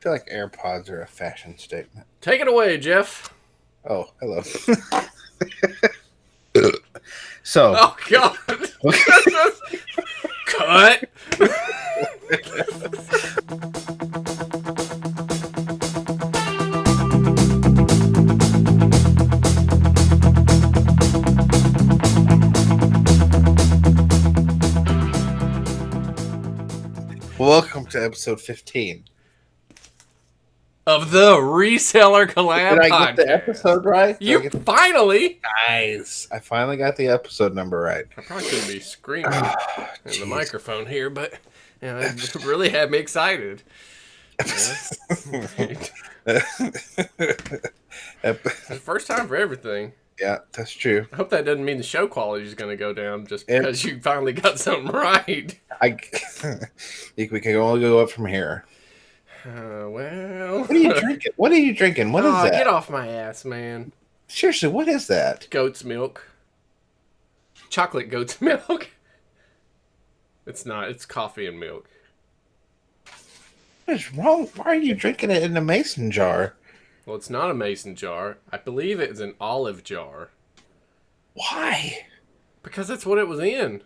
feel like AirPods are a fashion statement. Take it away, Jeff. Oh, hello. So, Oh, God. Cut. welcome to episode 15. Of the Reseller Collab Did I podcast. get the episode right? Finally. Nice. I finally got the episode number right. I probably shouldn't be screaming in the microphone here, but it really had me excited. It's the first time for everything. Yeah, that's true. I hope that doesn't mean the show quality is going to go down just because you finally got something right. I think we can only go up from here. Well. What are you drinking? What are you drinking? What is that? Get off my ass, man. Seriously, what is that? Goat's milk. Chocolate goat's milk. It's not. It's coffee and milk. What is wrong? Why are you drinking it in a mason jar? Well, it's not a mason jar. I believe it's an olive jar. Why? Because that's what it was in.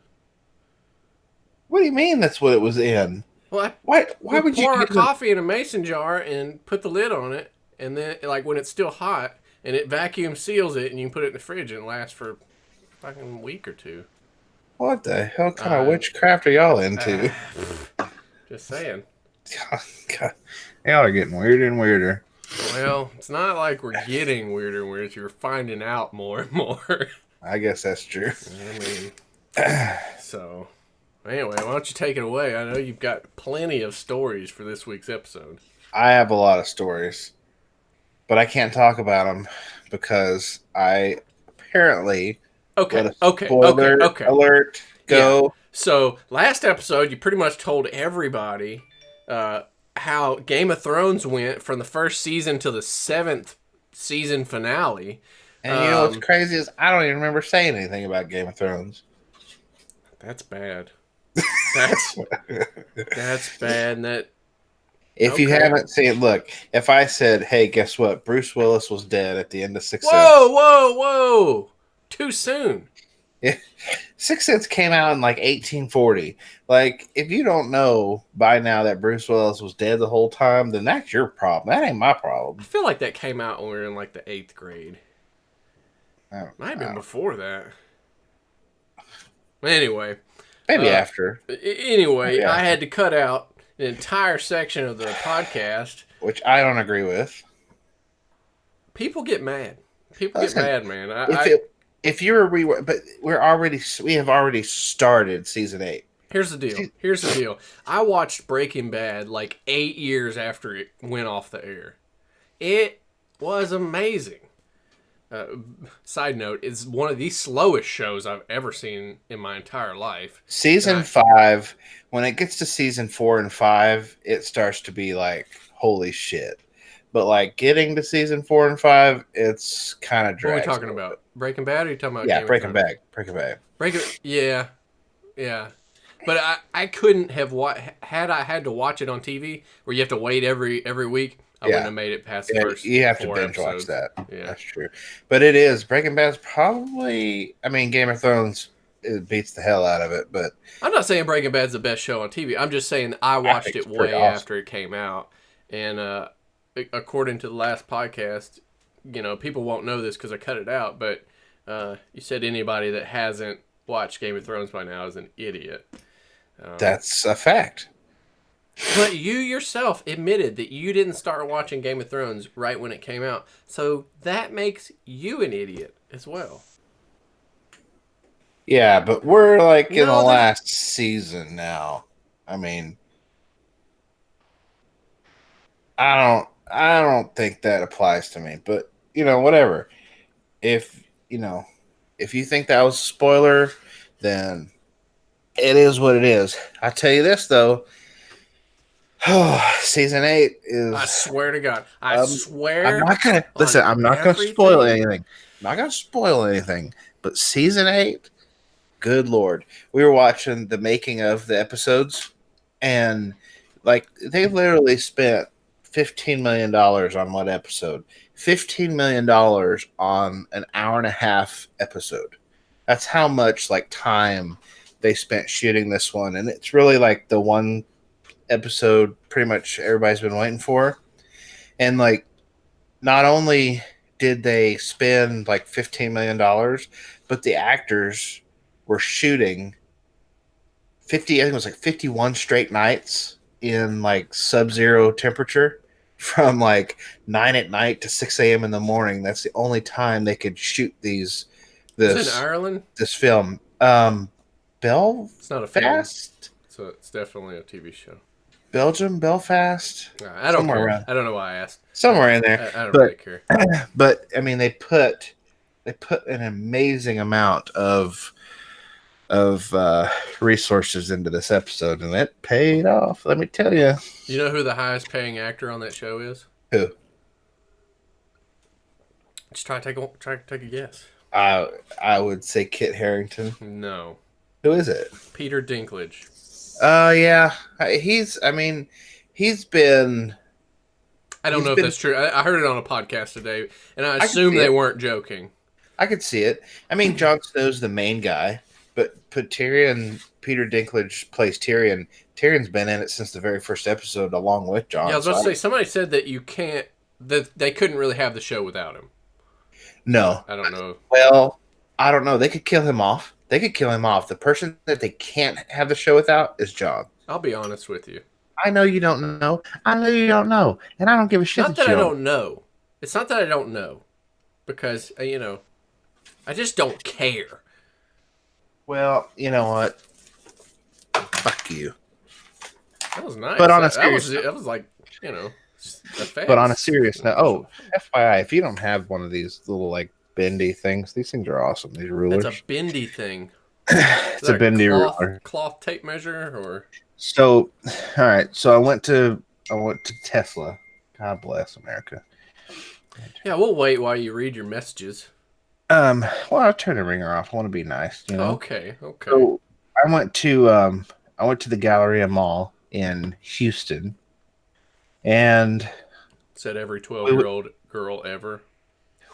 What do you mean that's what it was in? Well, Why would you pour coffee in a mason jar and put the lid on it, and then, like, when it's still hot, and it vacuum seals it, and you can put it in the fridge, and it lasts for fucking a week or two. What the hell kind of witchcraft are y'all into? Just saying. God. Y'all are getting weirder and weirder. Well, it's not like we're getting weirder and weirder. You're finding out more and more. I guess that's true. I mean, so... Anyway, why don't you take it away? I know you've got plenty of stories for this week's episode. I have a lot of stories, but I can't talk about them because I apparently Okay. Alert. Go. Yeah. So last episode, you pretty much told everybody how Game of Thrones went from the first season to the 7th season finale. And you know what's crazy is I don't even remember saying anything about Game of Thrones. That's bad. That's bad. That if you haven't seen, look, if I said, "Hey, guess what? Bruce Willis was dead at the end of Sixth Sense." Whoa! Too soon. Yeah, Sixth Sense came out in like 1840. Like, if you don't know by now that Bruce Willis was dead the whole time, then that's your problem. That ain't my problem. I feel like that came out when we were in like the 8th grade. Might have been before that. Anyway. Maybe after. Anyway, I had to cut out an entire section of the podcast. Which I don't agree with. People get mad. People get mad, man. If you're but we have already started season 8. Here's the deal. I watched Breaking Bad like 8 years after it went off the air. It was amazing. Side note, it's one of the slowest shows I've ever seen in my entire life. Season 5, when it gets to season 4 and 5, it starts to be like, holy shit. But like getting to season 4 and 5, it's kind of dragged. What are we talking about? Breaking Bad? Or are you talking about? Yeah, Breaking Bad. Yeah. But I couldn't have had I had to watch it on TV, where you have to wait every week. I wouldn't have made it past the first. You have to binge watch that. Yeah, that's true. But it is Breaking Bad's probably. I mean, Game of Thrones it beats the hell out of it. But I'm not saying Breaking Bad's the best show on TV. I'm just saying I watched it way after it came out, and according to the last podcast, people won't know this because I cut it out. But you said anybody that hasn't watched Game of Thrones by now is an idiot. That's a fact. But you yourself admitted that you didn't start watching Game of Thrones right when it came out. So that makes you an idiot as well. Yeah, but we're like in the last season now. I mean, I don't think that applies to me, but whatever. If you think that was a spoiler, then it is what it is. I tell you this though. Season 8 is. I swear to God. I swear. I'm not gonna listen. I'm not gonna spoil anything. I'm not gonna spoil anything. But season 8, good Lord, we were watching the making of the episodes, and like they literally spent $15 million on what episode? $15 million on an hour and a half episode. That's how much like time they spent shooting this one, and it's really like the one episode pretty much everybody's been waiting for. And like, not only did they spend like $15 million, but the actors were shooting 50. I think it was like 51 straight nights in like sub-zero temperature from like 9 at night to 6 a.m. in the morning. That's the only time they could shoot Is it in this Ireland? this film. It's not a film, Belfast, so it's definitely a TV show. Belgium, Belfast, I don't somewhere care. around, I don't know why I asked. somewhere in there. I don't But really care. but I mean, they put an amazing amount of resources into this episode, and it paid off. Let me tell you. You know who the highest paying actor on that show is? Who? Just try to take a guess. I would say Kit Harington. No, Who is it? Peter Dinklage. Yeah, he's. I mean, he's been. I don't He's know if been. that's true. I heard it on a podcast today, and I I can assume see they it. weren't joking. I could see it. I mean, Jon Snow's the main guy, but Tyrion, Peter Dinklage plays Tyrion. Tyrion's been in it since the very first episode, along with Yeah, I Jon. was about to say somebody said that you can't that they couldn't really have the show without him. No. I don't know. Well, I don't know. They could kill him off. They could kill him off. The person that they can't have the show without is Jon. I'll be honest with you. I know you don't know. I know you don't know, and I don't give a shit Not that that you I don't. don't know. It's not that I don't know, because I just don't care. Well, you know what? Fuck you. That was nice. But on a That serious was that was like effects. But on a serious note, oh, FYI, if you don't have one of these little like bendy things, these things are awesome. These rulers. That's a bendy thing. It's Is a that bendy ruler. cloth tape measure or So, all right. So I went to Tesla. God bless America. yeah. We'll wait while you read your messages. Well, I'll turn the ringer off. I want to be nice, you know. Okay. So I went to the Galleria Mall in Houston, and Said every 12-year-old girl ever.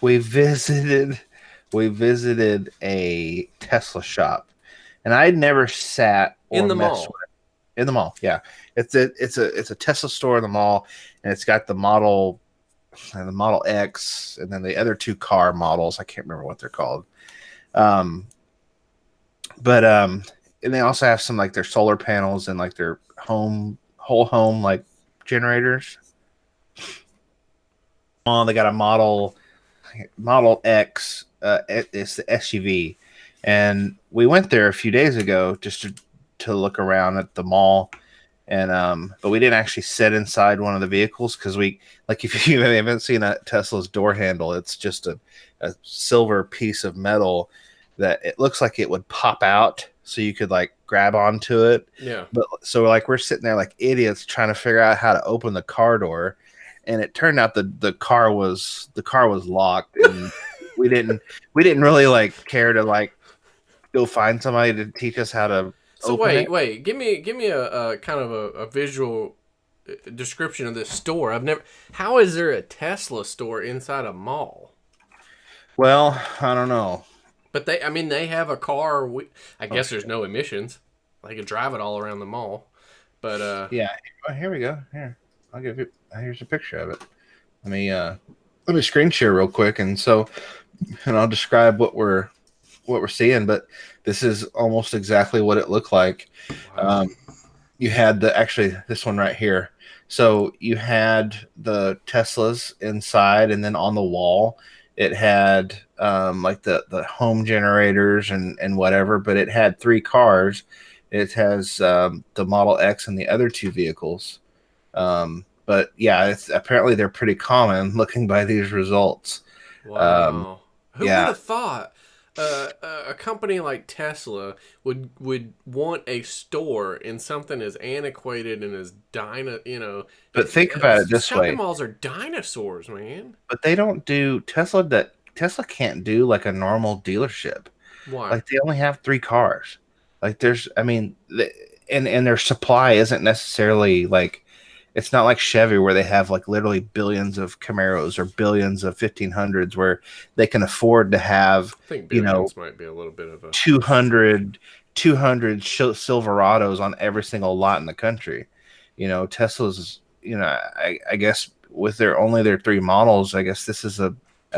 we visited we visited a Tesla shop, and I'd never sat or In the messed mall. with in the mall. Yeah, it's a Tesla store in the mall, and it's got the Model X, and then the other two car models. I can't remember what they're called. Um, but and they also have some like their solar panels and like their whole home like generators. Oh, they got a Model X. It's the SUV, and we went there a few days ago just to look around at the mall, and but we didn't actually sit inside one of the vehicles because we like if you haven't seen a Tesla's door handle, it's just a silver piece of metal that it looks like it would pop out so you could like grab onto it. Yeah. But so like we're sitting there like idiots trying to figure out how to open the car door, and it turned out the car was locked, and we didn't really like care to like go find somebody to teach us how to So open it. wait. Give me a kind of a visual description of this store. I've never. How is there a Tesla store inside a mall? Well, I don't know. But they have a car. I guess there's no emissions. They can drive it all around the mall. But Yeah, here we go. Here, I'll give you. Here's a picture of it. Let me screen share real quick, and I'll describe what we're seeing. But this is almost exactly what it looked like. wow. You had this one right here. So you had the Teslas inside, and then on the wall, it had like the home generators and whatever. But it had three cars. It has the Model X and the other two vehicles. But yeah, it's apparently they're pretty common looking by these results. Wow. Who would Yeah, have thought a company like Tesla would want a store in something as antiquated and as but think about it this shopping way. malls are dinosaurs, man. But they don't do Tesla. That Tesla can't do like a normal dealership. Why? Like they only have three cars. Like, and their supply isn't necessarily like, It's not like Chevy where they have like literally billions of Camaros or billions of 1500s where they can afford to have, I think you know, billions might be a little bit of a stretch. 200, 200 Silverados on every single lot in the country. Tesla's, I guess with their three models, I guess this is a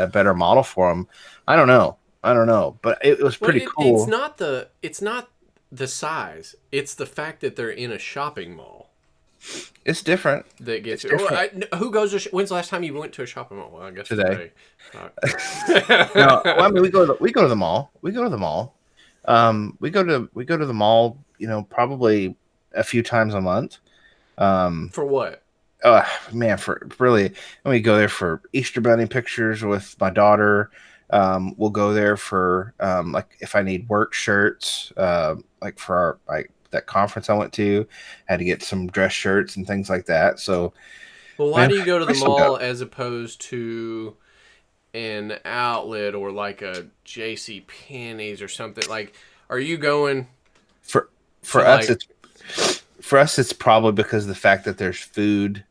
better model for them. I don't know. I don't know, but it was Well, pretty it's cool. not the size. It's the fact that they're in a shopping mall It's different. that gets It's you. Well, different who goes to? When's the last time you went to a shopping mall? Well, I guess today. today. Fuck. No, well, I mean we go to the mall. We go to the mall. We go to the mall. Probably a few times a month. Um, For what? oh man, for really, and we go there for Easter Bunny pictures with my daughter. We'll go there for like if I need work shirts, like for like that conference I went to, I had to get some dress shirts and things like that. So, Well, why man, do you go to I the still go mall as opposed to an outlet or like a J.C. Penney's or something? Like, are you going for to for us. like? It's probably because of the fact that there's food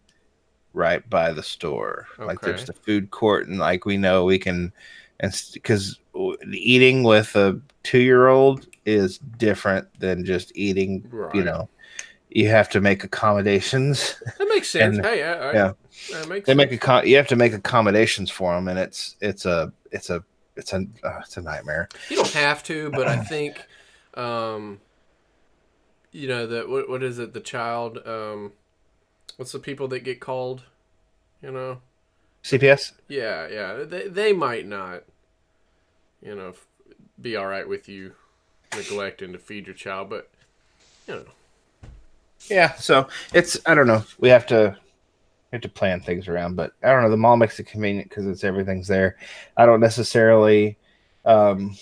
right by the store. Like there's Okay, the food court, and like we know we can, and because eating with a 2-year old is different than just eating. right. You have to make accommodations, That makes sense. and Hey, yeah, that makes they make sense. you have to make accommodations for them, and it's a nightmare. You don't have to, but I think, um, that what is it? The child. What's the people that get called? You know. CPS. Yeah, yeah. They might not, you know, be all right with you neglecting to feed your child, but you know. Yeah, so it's I don't know. We have to plan things around, but I don't know. The mall makes it convenient because everything's there. I don't necessarily um,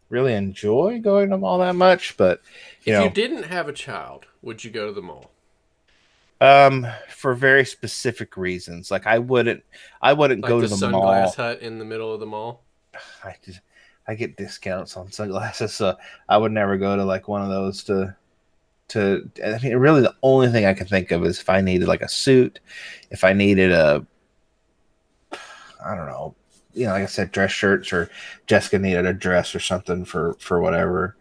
really enjoy going to the mall that much, but you If you know, didn't have a child, would you go to the mall? for very specific reasons. Like I wouldn't Like go the to the sunglass mall. hut in the middle of the mall? I just I get discounts on sunglasses, so I would never go to like one of those to. I mean, really, the only thing I can think of is if I needed like a suit, if I needed I don't know, like I said, dress shirts, or Jessica needed a dress or something for whatever.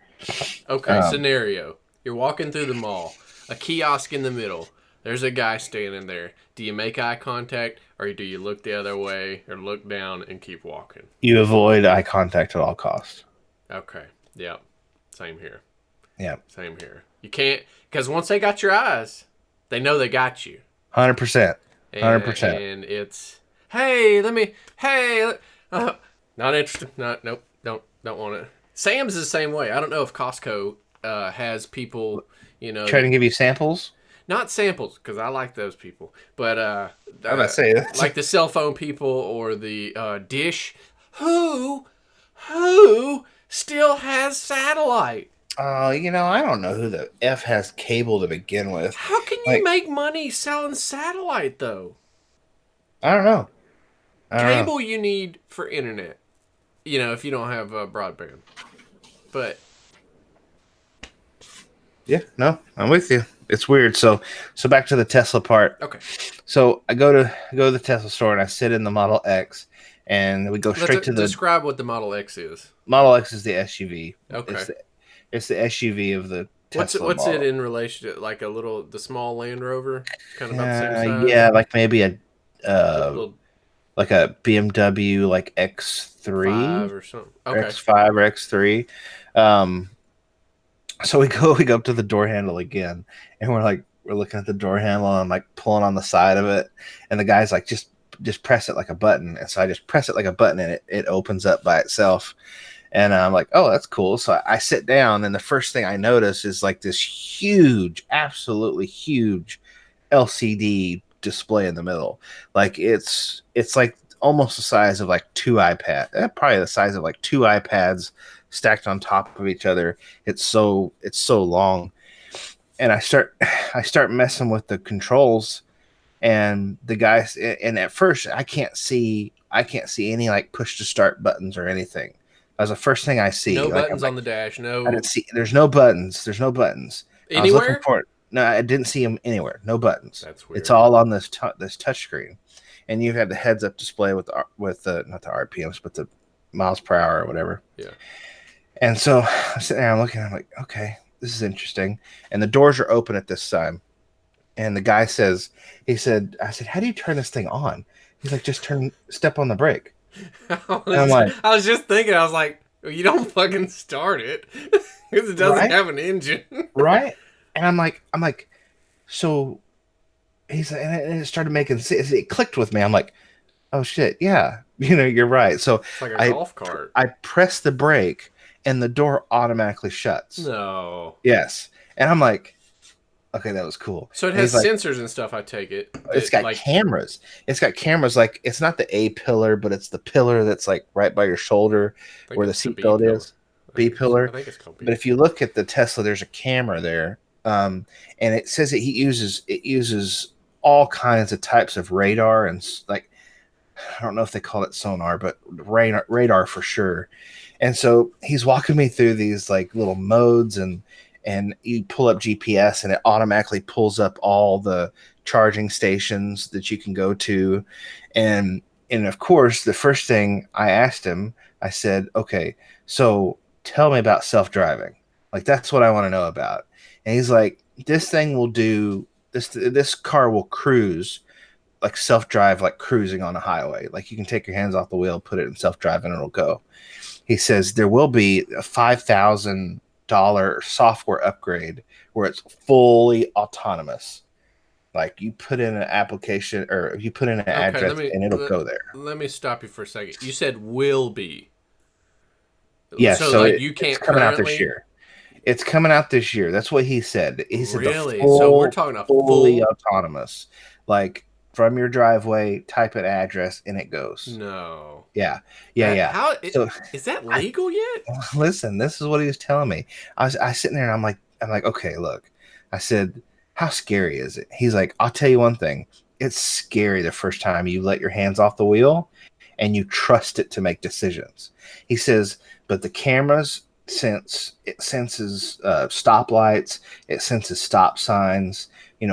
Okay, Um, scenario. You're walking through the mall, a kiosk in the middle. There's a guy standing there. Do you make eye contact or do you look the other way or look down and keep walking? you avoid eye contact at all costs. Okay. Yep. Same here. Yeah, Same here. You can't because once they got your eyes, they know they got you, 100%, 100%. and it's hey, let me hey, uh, not interested. Not nope. Don't want it. Sam's is the same way. I don't know if Costco has people, Trying to that give you samples. not samples because I like those people, but I'm about to say that's. like the cell phone people or the dish who who still has satellite. I don't know who the f has cable to begin with. How can you Like, make money selling satellite though? I don't know. I don't know. Cable you need for internet, if you don't have broadband. But Yeah, no, I'm with you. It's weird. So back to the Tesla part. okay, So I go to the Tesla store and I sit in the Model X, and we go let's straight to the describe what the Model X is. Model X is the SUV. It's Okay, the SUV of the Tesla what's it model. in relation to like the small Land Rover, kind of about the same size, Yeah, like maybe uh little like a BMW like five X3 or something. or Okay, X5 or X3. Um, so we go up to the door handle again, and we're looking at the door handle, and I'm like pulling on the side of it, and the guy's like just press it like a button, and so I just press it like a button, and it opens up by itself. And I'm like, oh, that's cool. So I sit down, and the first thing I notice is like this huge, absolutely huge LCD display in the middle. Like it's like almost the size of like two iPads, probably the size of like two iPads stacked on top of each other. It's so long, and I start messing with the controls, and the guys, and at first I can't see any like push to start buttons or anything. That was the first thing I see. no Like I'm buttons on like, the dash. I didn't No see. There's no buttons. There's no buttons. I was looking anywhere. for it. No, I didn't see them anywhere. No buttons. That's It's weird. all on this touch screen, and you have the heads up display with the not the RPMs, but the miles per hour or whatever. Yeah. And so I'm sitting there, I'm looking, I'm like, okay, this is interesting. And the doors are open at this time. And the guy says, I said, how do you turn this thing on? He's like, just step on the brake. And I'm like, I was just thinking, I was like, well, you don't fucking start it because it doesn't right, have an engine. right. And I'm like, so he's like, and it started making sense. It clicked with me. I'm like, oh shit, yeah, you're right. So It's like a I golf cart. I press the brake, and the door automatically shuts. No. Yes, and I'm like, okay, that was cool. So it And has he's like, sensors and stuff, I take it. it's That, got like, cameras. It's got cameras. Like it's not the A pillar, but it's the pillar that's like right by your shoulder I think where the it's the B seatbelt pillar. is. B I pillar. think it's called But B. if you look at the Tesla, there's a camera there, and it says that it uses all kinds of types of radar and like I don't know if they call it sonar, but radar for sure. And so he's walking me through these like little modes, and you pull up GPS and it automatically pulls up all the charging stations that you can go to. And of course, the first thing I asked him, I said, "Okay, so tell me about self-driving. Like that's what I want to know about." And he's like, "This thing will do this car will cruise like self-drive, like cruising on a highway. Like you can take your hands off the wheel, put it in self-drive, and it'll go." He says there will be a $5,000 software upgrade where it's fully autonomous. Like you put in an application or you put in an Okay, address and it'll go there. let me stop you for a second. You said will be. Yes, So so like you it's can't coming out this currently. year. It's coming out this year. That's what he said. He said the Really? So we're talking a fully full. autonomous. Like from your driveway, type an address and it goes. No. Yeah. Yeah, That yeah. how So is that I legal yet? listen, this is what he was telling me. I was sitting there and I'm like, okay, look. I said, how scary is it? He's like, I'll tell you one thing. It's scary the first time you let your hands off the wheel and you trust it to make decisions. He says, but the cameras it senses stoplights, it senses stop signs,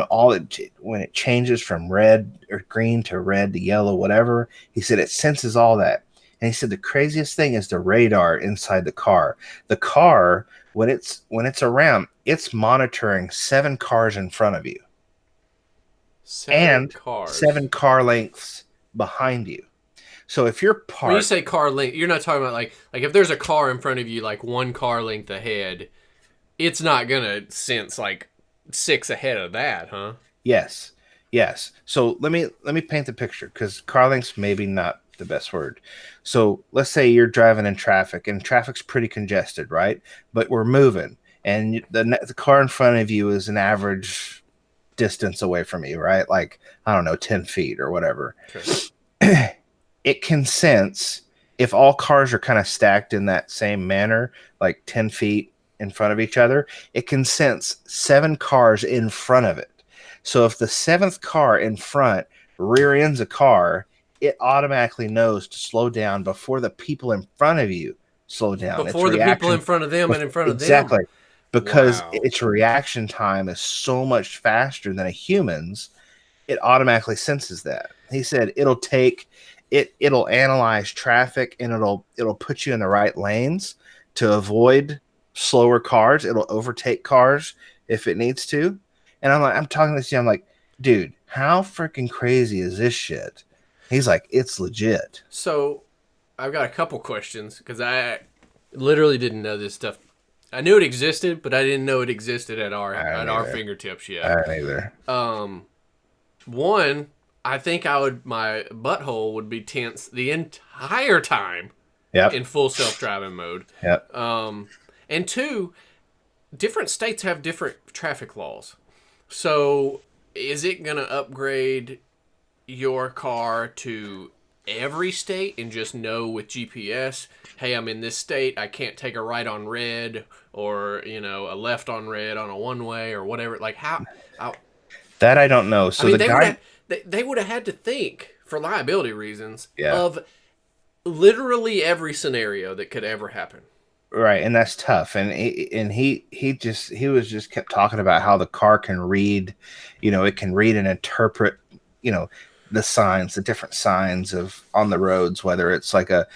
all it when it changes from red or green to red to yellow, whatever. He said it senses all that. And he said the craziest thing is the radar inside the car. The car, when it's around, it's monitoring 7 cars in front of you Seven and cars. 7 car lengths behind you. So if you're When you parked, say car length, you're not talking about like if there's a car in front of you, like one car length ahead, it's not gonna sense like six ahead of that, huh? yes, yes. So let me paint the picture because car lengths maybe not the best word. So let's say you're driving in traffic and traffic's pretty congested, right? But we're moving, and the car in front of you is an average distance away from you, right? Like I don't know, 10 feet or whatever. Okay. It can sense if all cars are kind of stacked in that same manner, like 10 feet in front of each other, it can sense 7 cars in front of it. So if the seventh car in front rear ends a car, it automatically knows to slow down before the people in front of you slow down. Its Before the people in reaction, front of them and in front of them. exactly, because Wow. its reaction time is so much faster than a human's, it automatically senses that. He said it'll analyze traffic and it'll put you in the right lanes to avoid slower cars. It'll overtake cars if it needs to. And I'm talking to this, I'm like, dude, how freaking crazy is this shit? He's like, it's legit. So I've got a couple questions because I literally didn't know this stuff. I knew it existed, but I didn't know it existed at I don't our either. fingertips I yet. don't either. One, I think my butthole would be tense the entire time Yep. in full self driving mode. Yep. And two, different states have different traffic laws. So is it going to upgrade your car to every state and just know with GPS, hey, I'm in this state, I can't take a right on red or, a left on red on a one way or whatever? Like how That I don't know. I So mean, the guy, they would have had to think for liability reasons yeah. of literally every scenario that could ever happen. Right, and that's tough. And he was just kept talking about how the car can read, it can read and interpret, you know, the signs, the different signs of on the roads, whether it's like a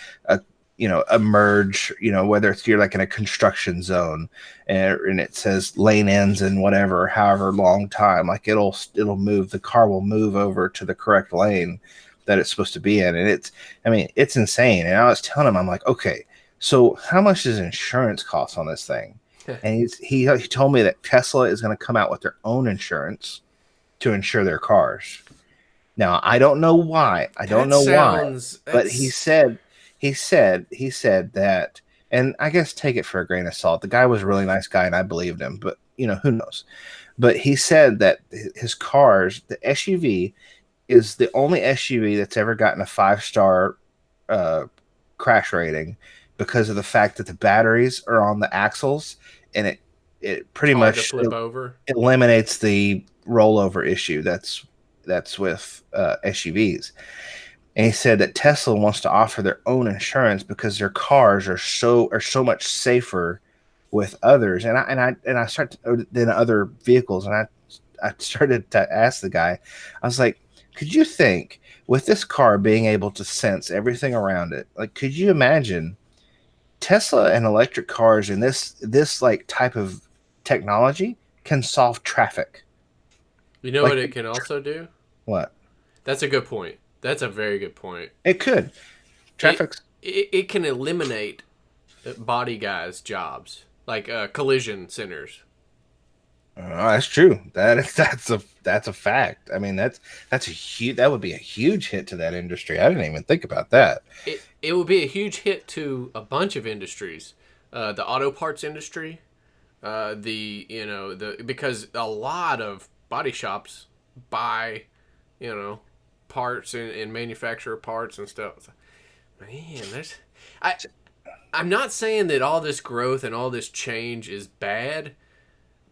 a merge, whether it's you're like in a construction zone, and it says lane ends in whatever, however long time, like it'll move, the car will move over to the correct lane that it's supposed to be in. And I mean, it's insane. And I was telling him, I'm like, okay, so how much does insurance cost on this thing? And he told me that Tesla is going to come out with their own insurance to insure their cars. Now I don't know why. I don't That know why, sounds but that's he said that, and I guess take it for a grain of salt. The guy was a really nice guy, and I believed him. But who knows? But he said that his cars, the SUV, is the only SUV that's ever gotten a 5-star uh, crash rating because of the fact that the batteries are on the axles, and it it's pretty hard to much flip over. eliminates the rollover issue that's with SUVs. And he said that Tesla wants to offer their own insurance because their cars are so much safer with others, and I started than other vehicles, and I started to ask the guy, I was like, could you think with this car being able to sense everything around it, like, could you imagine Tesla and electric cars and this like type of technology can solve traffic? You know what Like it can also do? what? That's a good point. That's a very good point. It could. It Traffic's it can eliminate body guys' jobs, like collision centers. that's true. That's a fact. I mean, that's a huge that would be a huge hit to that industry. I didn't even think about that. It would be a huge hit to a bunch of industries, the auto parts industry, the the because a lot of body shops buy parts and manufacturer parts and stuff. Man, I I'm not saying that all this growth and all this change is bad,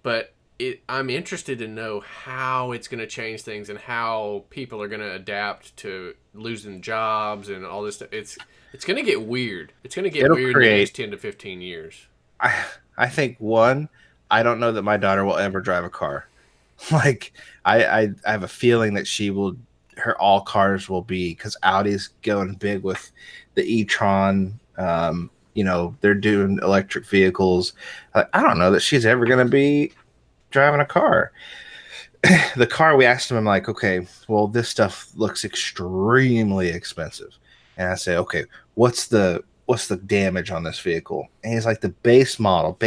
but I'm interested to know how it's going to change things and how people are going to adapt to losing jobs and all this stuff. It's going to get weird. It's going to get It'll weird in the create next 10 to 15 years. I I think one, I don't know that my daughter will ever drive a car. Like I have a feeling that she will her all cars will be because Audi's going big with the e-tron. They're doing electric vehicles. I don't know that she's ever going to be driving a car. The car, we asked him, I'm like, okay, well, this stuff looks extremely expensive. And I say, okay, what's the damage on this vehicle? And he's like, the base model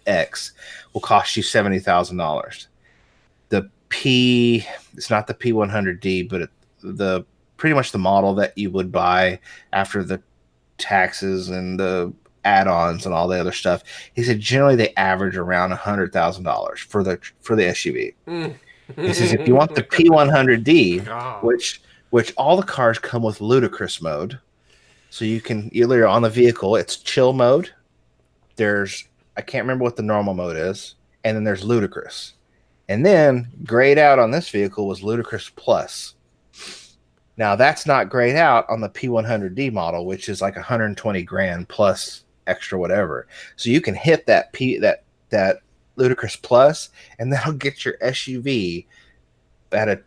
X will cost you $70,000. The P, it's not the P100D, but the pretty much the model that you would buy after the taxes and the add-ons and all the other stuff. He said generally they average around $100,000 for the SUV. Mm. He says if you want the P100D, God. which all the cars come with ludicrous mode, so you're on the vehicle, it's chill mode. There's I can't remember what the normal mode is, and then there's ludicrous. And then grayed out on this vehicle was ludicrous plus. Now that's not grayed out on the P100D model, which is like 120 grand plus extra whatever. So you can hit that ludicrous plus, and that'll get your SUV at a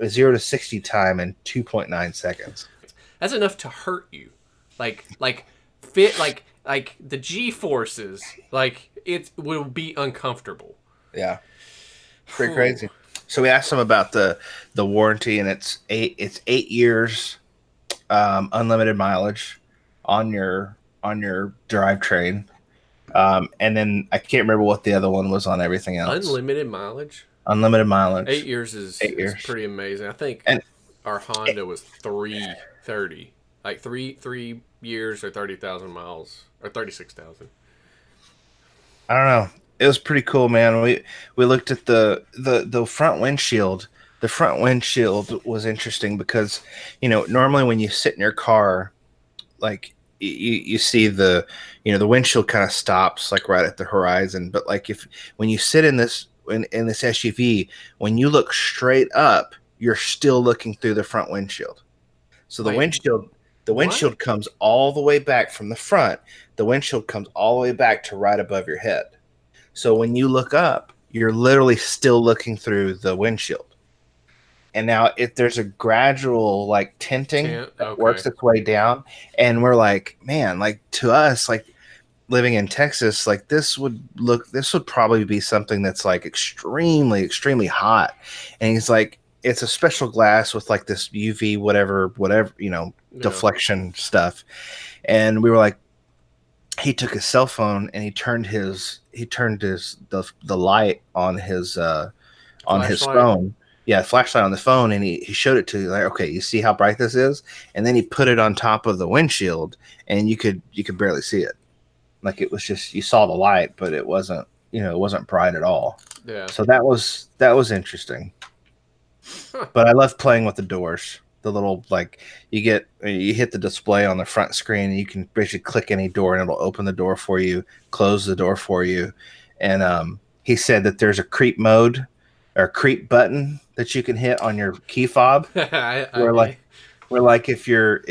0 to 60 time in 2.9 seconds. That's enough to hurt you. Like fit like the G forces, like it will be uncomfortable. Yeah, pretty crazy. So we asked them about the warranty, and it's 8 years, unlimited mileage on your drivetrain. And then I can't remember what the other one was on everything else. Unlimited mileage. Unlimited mileage. 8 years is 8 years. pretty amazing. I think And our Honda was 330, like three years or 30,000 miles or 36,000. I don't know. It was pretty cool, man. We looked at the front windshield. The front windshield was interesting because, normally when you sit in your car, like you see the windshield kind of stops like right at the horizon. But like when you sit in this SUV, when you look straight up, you're still looking through the front windshield. So the Wait, windshield. The What? windshield comes all the way back from the front. The windshield comes all the way back to right above your head. So when you look up, you're literally still looking through the windshield. And now if there's a gradual like tinting Tent. that Okay. works its way down, and we're like, man, like to us, like living in Texas, like this would probably be something that's like extremely, extremely hot. And he's like, it's a special glass with like this UV, whatever, Yeah. deflection stuff. And we were like, he took his cell phone and he turned the light on his Flashlight. phone. Yeah, flashlight on the phone, and he showed it to you like, okay, you see how bright this is? And then he put it on top of the windshield, and you could barely see it. Like it was just you saw the light, but it wasn't bright at all. Yeah. So that was interesting. Huh. But I love playing with the doors. The little like you hit the display on the front screen, and you can basically click any door, and it'll open the door for you, close the door for you. And he said that there's a creep mode or creep button that you can hit on your key fob, where I, like if you're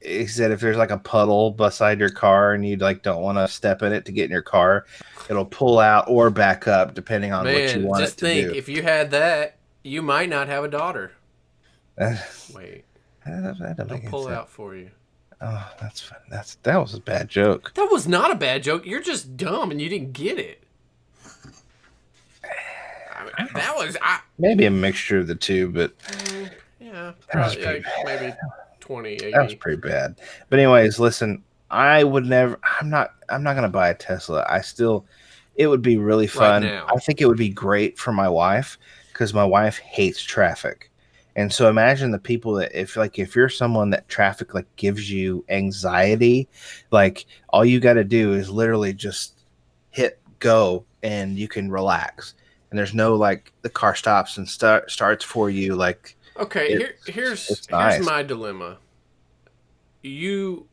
he said if there's like a puddle beside your car and you like don't want to step in it to get in your car, it'll pull out or back up depending on what you man, want just it to think do. if you had that, you might not have a daughter. That Wait, doesn't it'll make any pull sense. out for you. Oh, that's fun. That was a bad joke. That was not a bad joke. You're just dumb and you didn't get it. I mean, that was I. Maybe a mixture of the two, but Yeah, that was probably pretty like bad. maybe 20, That was 80 pretty bad. But anyways, listen, I would never. I'm not gonna buy a Tesla. It would be really right fun. now. I think it would be great for my wife because my wife hates traffic. And so imagine the people that if you're someone that traffic like gives you anxiety, like all you got to do is literally just hit go and you can relax. And there's no like the car stops and starts for you like Okay, it's here's nice. my dilemma. You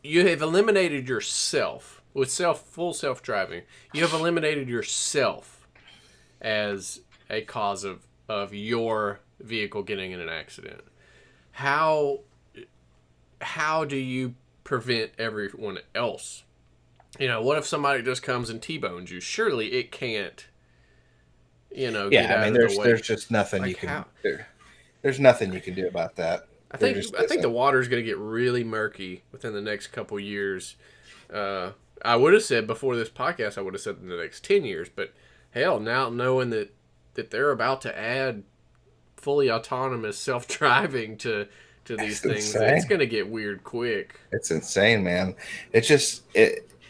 you have eliminated yourself with full self driving. You have eliminated yourself as a cause of your vehicle getting in an accident. How how do you prevent everyone else? What if somebody just comes and T-bones you? Surely it can't, get Yeah, I out mean, of the there's way. just nothing you Like can how? there's nothing you can do about that. I There think just I think the isn't. water's going to get really murky within the next couple years. I would have said before this podcast, I would have said in the next 10 years, but hell, now knowing that they're about to add fully autonomous self driving to these It's things, it's insane. going to get weird quick. It's insane, man.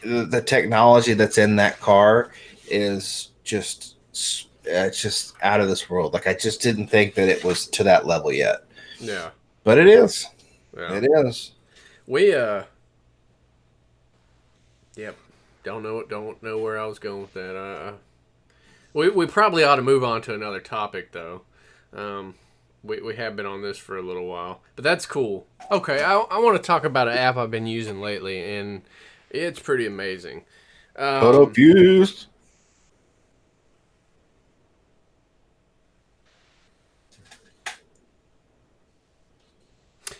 The technology that's in that car is just it's just out of this world. Like I just didn't think that it was to that level yet, Yeah, but it is. yeah. It is. We yep. Don't know where I was going with that. We probably ought to move on to another topic though. Um, we have been on this for a little while, but that's cool. Okay, I want to talk about an app I've been using lately, and it's pretty amazing. Um, FotoFuze.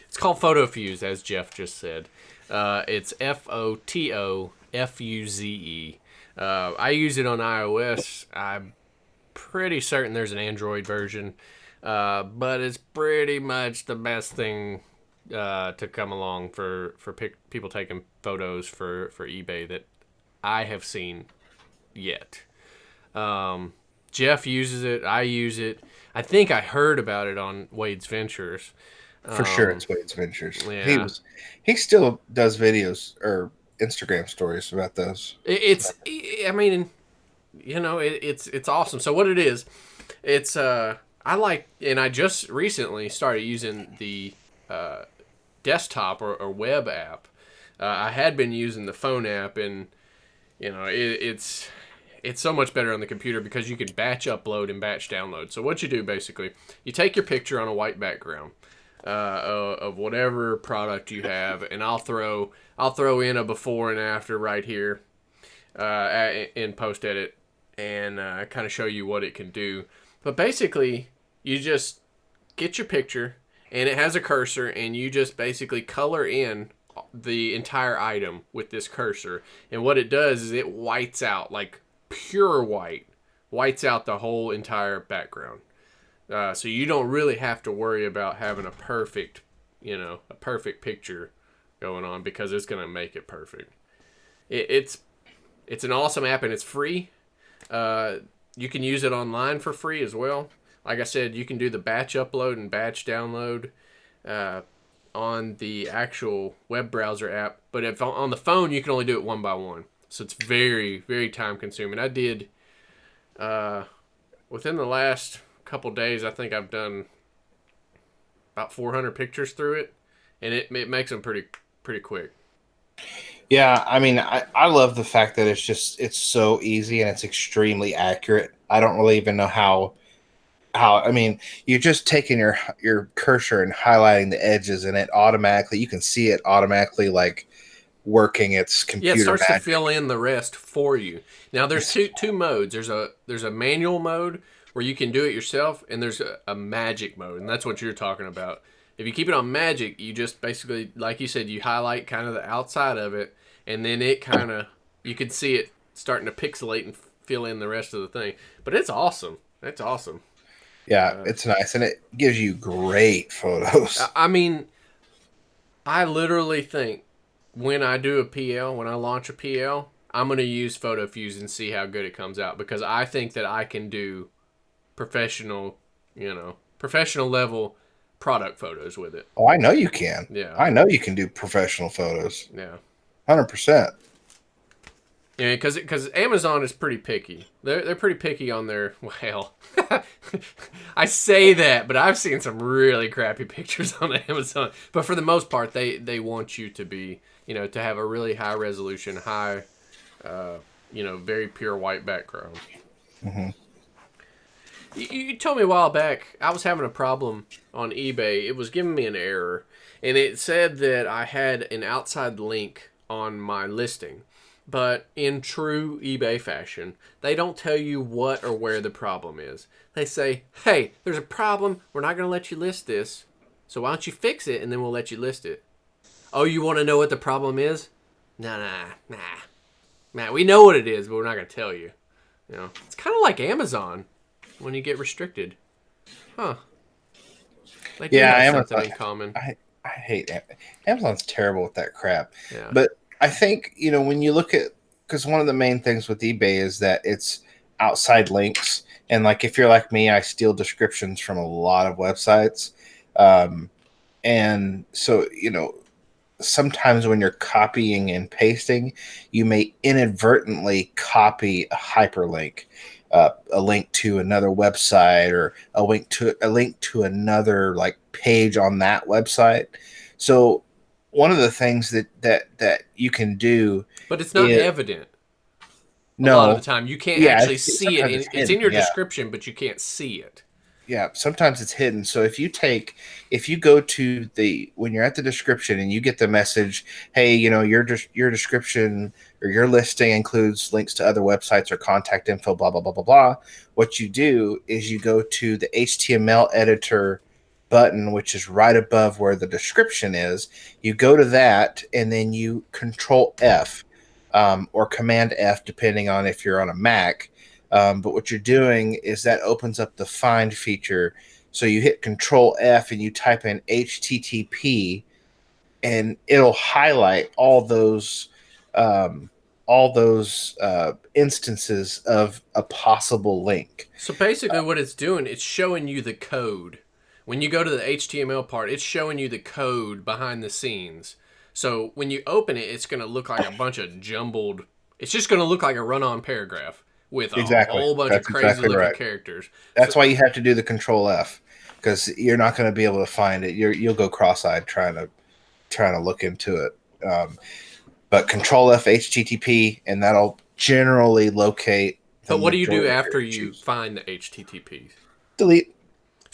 it's called FotoFuze, as Jeff just said. It's FotoFuze. I use it on iOS. I'm pretty certain there's an Android version, but it's pretty much the best thing to come along for people taking photos for eBay that I have seen yet. Jeff uses it. I use it. I think I heard about it on Wade's Ventures. For sure, Um, it's Wade's Ventures. yeah, He still does videos or Instagram stories about those. So, it's. I mean, it's awesome. So what it is, it's I like, and I just recently started using the desktop or web app. I had been using the phone app, and it's so much better on the computer because you can batch upload and batch download. So what you do basically, you take your picture on a white background of whatever product you have, and I'll throw in a before and after right here in post edit and kind of show you what it can do. But basically, you just get your picture and it has a cursor, and you just basically color in the entire item with this cursor. And what it does is it whites out, like pure white, whites out the whole entire background. So you don't really have to worry about having a perfect, a perfect picture going on, because it's going to make it perfect. It's an awesome app, and it's free. You can use it online for free as well. Like I said, you can do the batch upload and batch download on the actual web browser app. But if on the phone, you can only do it one by one. So it's very, very time consuming. I did within the last couple days, I think I've done about 400 pictures through it, and it makes them pretty quick. Yeah, I mean, I love the fact that it's so easy and it's extremely accurate. I don't really even know how I mean, you're just taking your cursor and highlighting the edges, and it automatically, you can see it automatically like working its Yeah, it computer starts to magic. fill in the rest for you. Now there's It's, two modes. There's a manual mode where you can do it yourself, and there's a magic mode, and that's what you're talking about. If you keep it on magic, you just basically, like you said, you highlight kind of the outside of it, and then it kind of, you can see it starting to pixelate and fill in the rest of the thing. But it's awesome. It's awesome. yeah, it's nice, and it gives you great photos. I mean, I literally think when I do a PL, when I launch a PL, I'm going to use FotoFuze and see how good it comes out, because I think that I can do professional, professional level product photos with it. Oh, I know you can. Yeah. I know you can do professional photos. Yeah. 100%. Yeah, because Amazon is pretty picky. They're pretty picky on their, well. I say that, but I've seen some really crappy pictures on Amazon. But for the most part, they want you to be, to have a really high resolution, high, very pure white background. Mm-hmm. You told me a while back I was having a problem on eBay. It was giving me an error, and it said that I had an outside link on my listing. But in true eBay fashion, they don't tell you what or where the problem is. They say, hey, there's a problem. We're not going to let you list this. So why don't you fix it, and then we'll let you list it. Oh, you want to know what the problem is? Nah. We know what it is, but we're not going to tell you. It's kind of like Amazon when you get restricted. Huh. They do Yeah, have something Amazon. in common. I hate Amazon's terrible with that crap. Yeah. But I think, when you look at, because one of the main things with eBay is that it's outside links. And like, if you're like me, I steal descriptions from a lot of websites. And so, sometimes when you're copying and pasting, you may inadvertently copy a hyperlink, a link to another website, or a link to another like page on that website. So one of the things that you can do But it's not is evident a lot of the no, time. You can't yeah, actually see it. sometimes it's It's hidden. in your Yeah, description, but you can't see it. yeah, sometimes it's hidden. So if you go to when you're at the description and you get the message, hey, your description or your listing includes links to other websites or contact info, blah blah blah blah blah. What you do is you go to the HTML editor button, which is right above where the description is. You go to that, and then you Control F, or Command F, depending on if you're on a Mac. But what you're doing is that opens up the find feature. So you hit Control F and you type in HTTP, and it'll highlight um, all those instances of a possible link. So basically, what it's doing, it's showing you the code. When you go to the HTML part, it's showing you the code behind the scenes. So when you open it, it's going to look like a bunch of jumbled. It's just going to look like a run-on paragraph with a Exactly. whole bunch of That's crazy exactly looking right. characters. So That's why you have to do the Control F, because you're not going to be able to find it. You'll go cross-eyed trying to look into it. But Control F HTTP, and that'll generally locate the But what do you do majority of after your you issues. find the HTTP? Delete.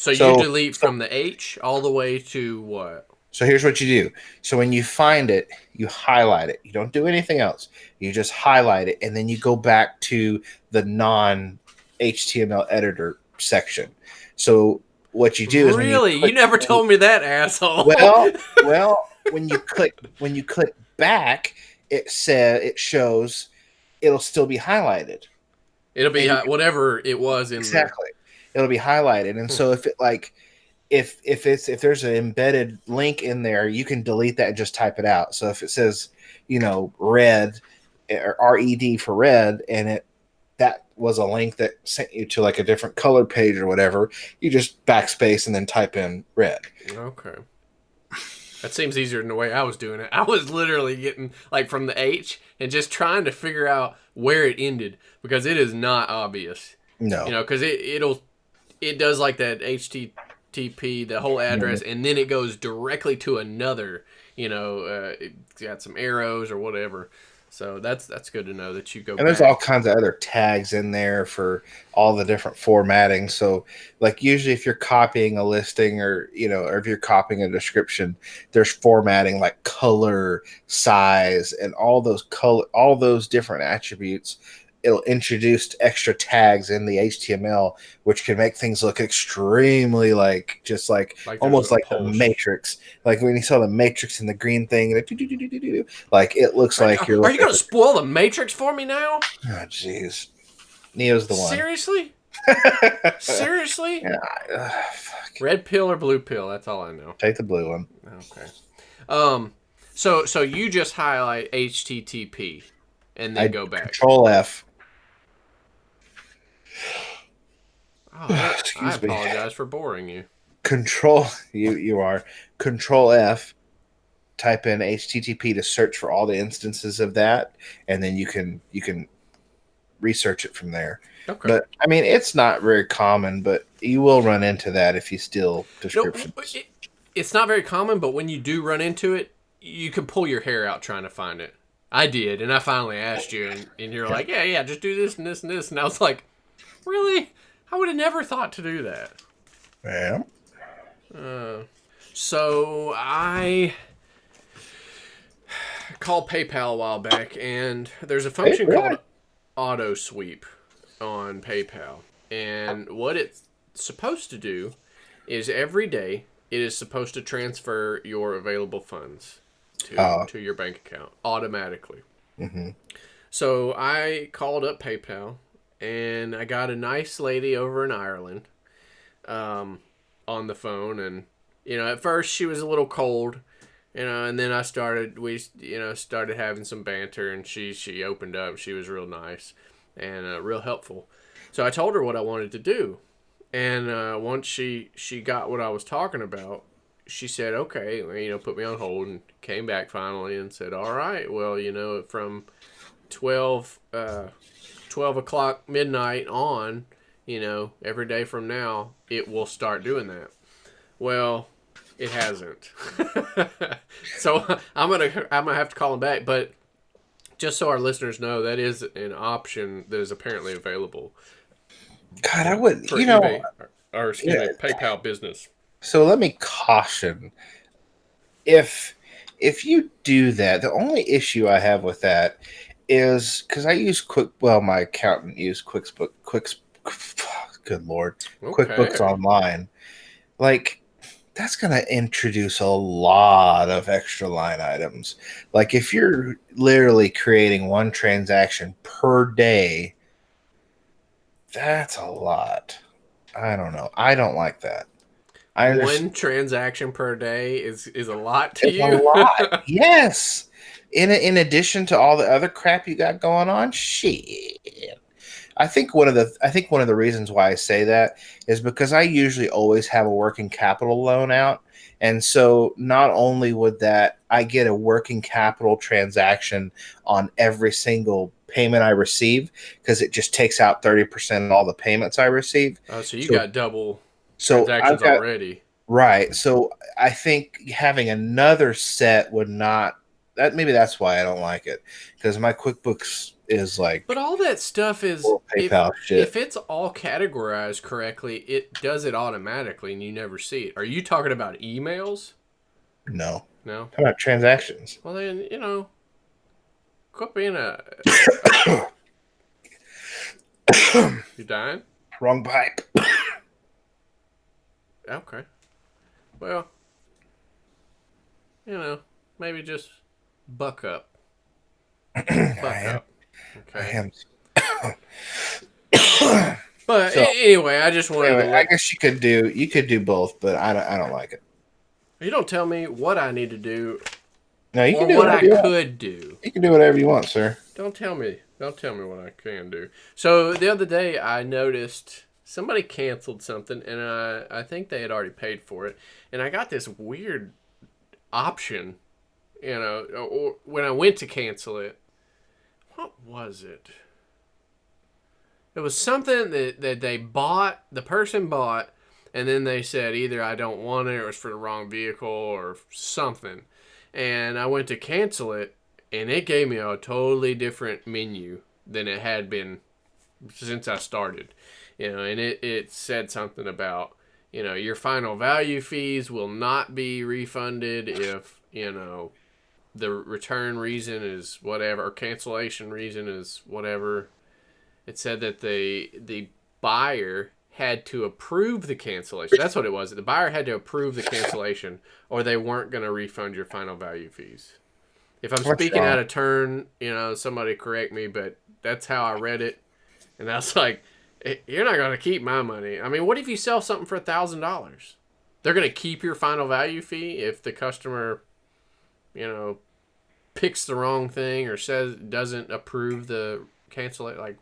So you So delete from the H all the way to what? so here's what you do. So when you find it, you highlight it. You don't do anything else. You just highlight it, and then you go back to the non HTML editor section. So what you do is when you Really? You click, never told me that, asshole. when you click back, it shows it'll still be highlighted, It'll be and you whatever it was in the. exactly it'll be highlighted. And so if it like if there's an embedded link in there, you can delete that and just type it out. So if it says, red or red for red, and that was a link that sent you to like a different color page or whatever, you just backspace and then type in red. Okay. That seems easier than the way I was doing it. I was literally getting like from the H and just trying to figure out where it ended because it is not obvious. No. Because it does like that HTTP, the whole address, and then it goes directly to another. It's got some arrows or whatever. So that's good to know that you go And there's back. all kinds of other tags in there for all the different formatting. So, like usually, if you're copying a listing or if you're copying a description, there's formatting like color, size, and all those different attributes. It'll introduce extra tags in the HTML, which can make things look extremely just like Like there's almost a like the pulse. Matrix. Like when you saw the Matrix and the green thing, like it looks like you're Are you looking going to at. spoil the Matrix for me now? Oh, jeez. Neo's the one. Seriously? Seriously? Yeah, Red pill or blue pill? That's all I know. take the blue one. Okay. Um. So you just highlight HTTP and then I go back. Control F. Oh, I Excuse me. apologize for boring you. Control you are Control F. Type in HTTP to search for all the instances of that, and then you can research it from there. Okay. But I mean, it's not very common, but you will run into that if you steal No, descriptions. it's not very common, but when you do run into it, you can pull your hair out trying to find it. I did, and I finally asked you, and you're like, yeah, just do this and this and this. And I was like, really? I would have never thought to do that. Yeah. So I called PayPal a while back, and there's a Hey, function really? called auto sweep on PayPal. And what it's supposed to do is every day it is supposed to transfer your available funds to your bank account automatically. Mm-hmm. So I called up PayPal and I got a nice lady over in Ireland on the phone. And, at first she was a little cold, and then we started having some banter, and she opened up. She was real nice and real helpful. So I told her what I wanted to do. And once she got what I was talking about, she said, okay, put me on hold, and came back finally and said, all right, well, from 12 o'clock midnight on, every day from now, it will start doing that. Well, it hasn't. So I'm gonna have to call him back. But just so our listeners know, that is an option that is apparently available God, I would, for eBay or excuse yeah. me, PayPal Business. So let me caution if you do that, the only issue I have with that is because I use my accountant used good Lord, QuickBooks Okay. Online. Like, that's going to introduce a lot of extra line items. Like, if you're literally creating one transaction per day, that's a lot. I don't know. I don't like that. I understand. One transaction per day is a lot to It's a you. lot. Yes. In addition to all the other crap you got going on, shit. I think one of the reasons why I say that is because I usually always have a working capital loan out. And so not only would that I get a working capital transaction on every single payment I receive because it just takes out 30% of all the payments I receive. Oh, so you So got double so I've transactions got already. right. So I think having another set would not that maybe that's why I don't like it because my QuickBooks is But like all that stuff is full PayPal if shit. it's all categorized correctly, it does it automatically and you never see it. Are you talking about emails? No. No. How about transactions? Well then, quit being a you dying? Wrong pipe. Okay. Well, maybe just buck up. Buck I am. up. I Okay. am. But So anyway, I just wanted to anyway, I let guess you could do both, but I don't like it. you don't tell me what I need to do No, you or can do what I whatever you want. could do. You can do whatever you want, sir. Don't tell me. Don't tell me what I can do. So the other day I noticed somebody canceled something and I think they had already paid for it. And I got this weird option, or when I went to cancel it. What was it? It was something that they bought, the person bought, and then they said either I don't want it or it's for the wrong vehicle or something. And I went to cancel it, and it gave me a totally different menu than it had been since I started. And it said something about, your final value fees will not be refunded if, the return reason is whatever, or cancellation reason is whatever. It said that the buyer had to approve the cancellation. That's what it was. The buyer had to approve the cancellation, or they weren't going to refund your final value fees. If I'm What's speaking wrong? out of turn, somebody correct me, but that's how I read it. And I was like, you're not going to keep my money. I mean, what if you sell something for $1,000? They're going to keep your final value fee if the customer, you know, picks the wrong thing or says doesn't approve the cancel it. Like,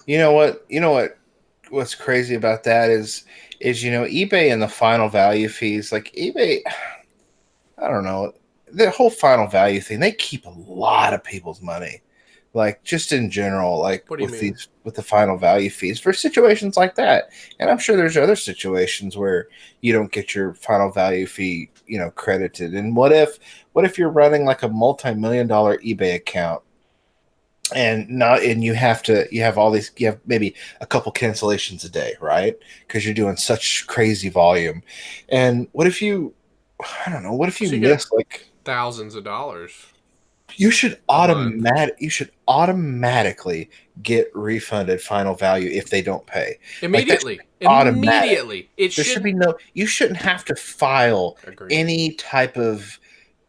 You know what? You know what? What's crazy about that is eBay and the final value fees. Like eBay, I don't know, the whole final value thing. They keep a lot of people's money. Like just in general, like what do you with mean? the final value fees for situations like that. And I'm sure there's other situations where you don't get your final value fee, credited. And what if you're running like a multi-million-dollar eBay account and you have maybe a couple cancellations a day, right? Because you're doing such crazy volume. And what if you I don't know, what if you So you get miss like thousands of dollars you should a month automatically get refunded final value if they don't pay. Like that should be immediately. automatic. Immediately, it There should be shouldn't. no you shouldn't have to file Agreed. any type of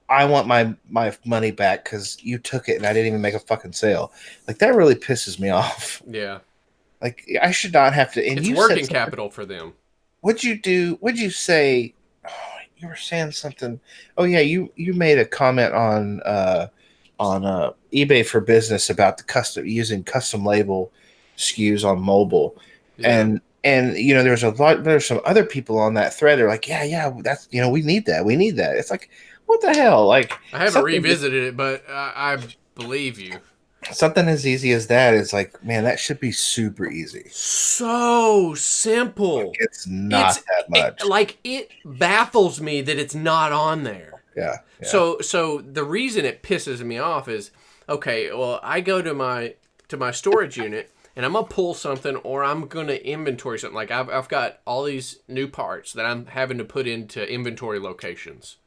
I want my money back because you took it and I didn't even make a fucking sale. Like that really pisses me off. Yeah, Like I should not have to. And it's you said working something. capital for them. What'd you do? What'd you say? Oh, you were saying something. Oh yeah, you made a comment on eBay for Business about the custom using custom label SKUs on mobile, Yeah, and there's some other people on that thread. They're like, yeah, that's we need that. We need that. It's like, what the hell? Like I haven't revisited it, but I believe you. something as easy as that is like, man, that should be super easy. So Like simple. it's not It's that much. like it baffles me that it's not on there. Yeah, yeah. So the reason it pisses me off is, okay, well, I go to my storage unit and I'm gonna pull something or I'm gonna inventory something. Like I've got all these new parts that I'm having to put into inventory locations.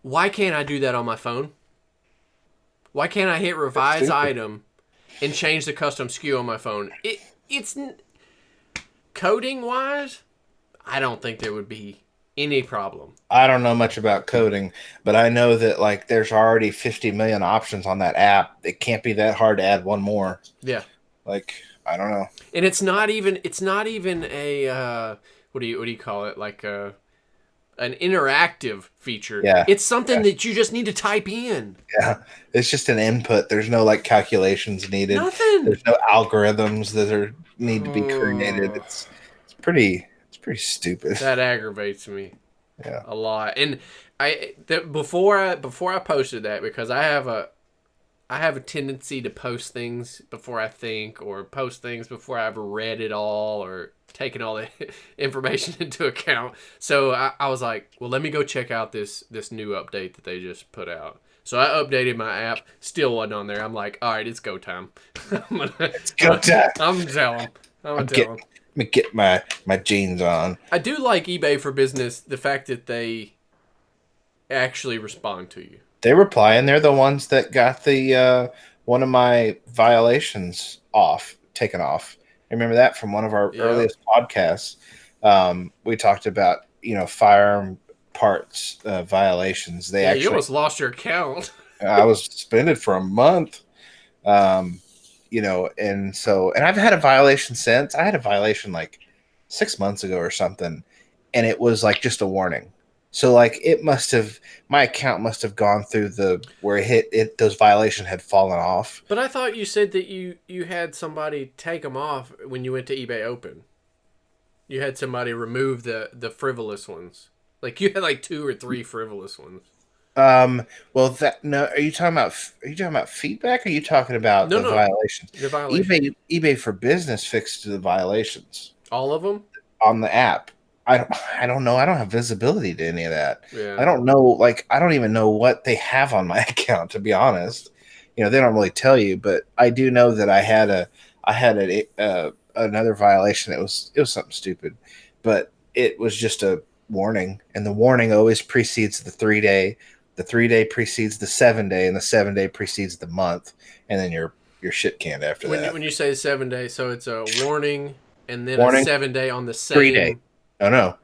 Why can't I do that on my phone? Why can't I hit That's revise stupid. item and change the custom SKU on my phone? It's coding wise, I don't think there would be any problem. I don't know much about coding, but I know that like there's already 50 million options on that app. It can't be that hard to add one more. Yeah. Like, I don't know. And it's not even a what do you call it, like an interactive feature. Yeah. It's Yeah. something that you just need to type in. Yeah. It's just an input. There's no like calculations needed. Nothing. There's no algorithms that are need to be created. Oh, It's pretty stupid. that aggravates me Yeah. a lot. And before I posted that, because I have a tendency to post things before I think, or post things before I've read it all or taken all the information into account. So I was like, well, let me go check out this new update that they just put out. So I updated my app, still wasn't on there. I'm like, all right, it's go time. I'm gonna, It's go time. I'm telling. I'm gonna I'm tell get them. Let me get my jeans on. I do like eBay for Business, the fact that they actually respond to you. They reply, and they're the ones that got the one of my violations taken off. I remember that from one of our Yep. earliest podcasts. We talked about firearm parts violations. They Yeah, you actually, almost lost your account. I was suspended for a month. Um, and I've had a violation since. I had a violation like 6 months ago or something, and it was like just a warning. So like it must have my account must have gone through the where it hit it those violations had fallen off. But I thought you said that you had somebody take them off when you went to eBay Open. You had somebody remove the frivolous ones. Like you had like two or three frivolous ones. Well, that no, are you talking about feedback? Or are you talking about No, the no, violations? the violation. eBay for Business fixed the violations All of them. on the app. I don't know. I don't have visibility to any of that. Yeah. I don't know. Like I don't even know what they have on my account. To be honest, they don't really tell you. But I do know that I had another violation. It was something stupid, but it was just a warning, and the warning always precedes the 3 day. The 3 day precedes the 7 day, and the 7 day precedes the month, and then you're shit canned after that. When you say 7 days, so it's a warning and then a Warning, 7 day on the 3 day. same. Oh no,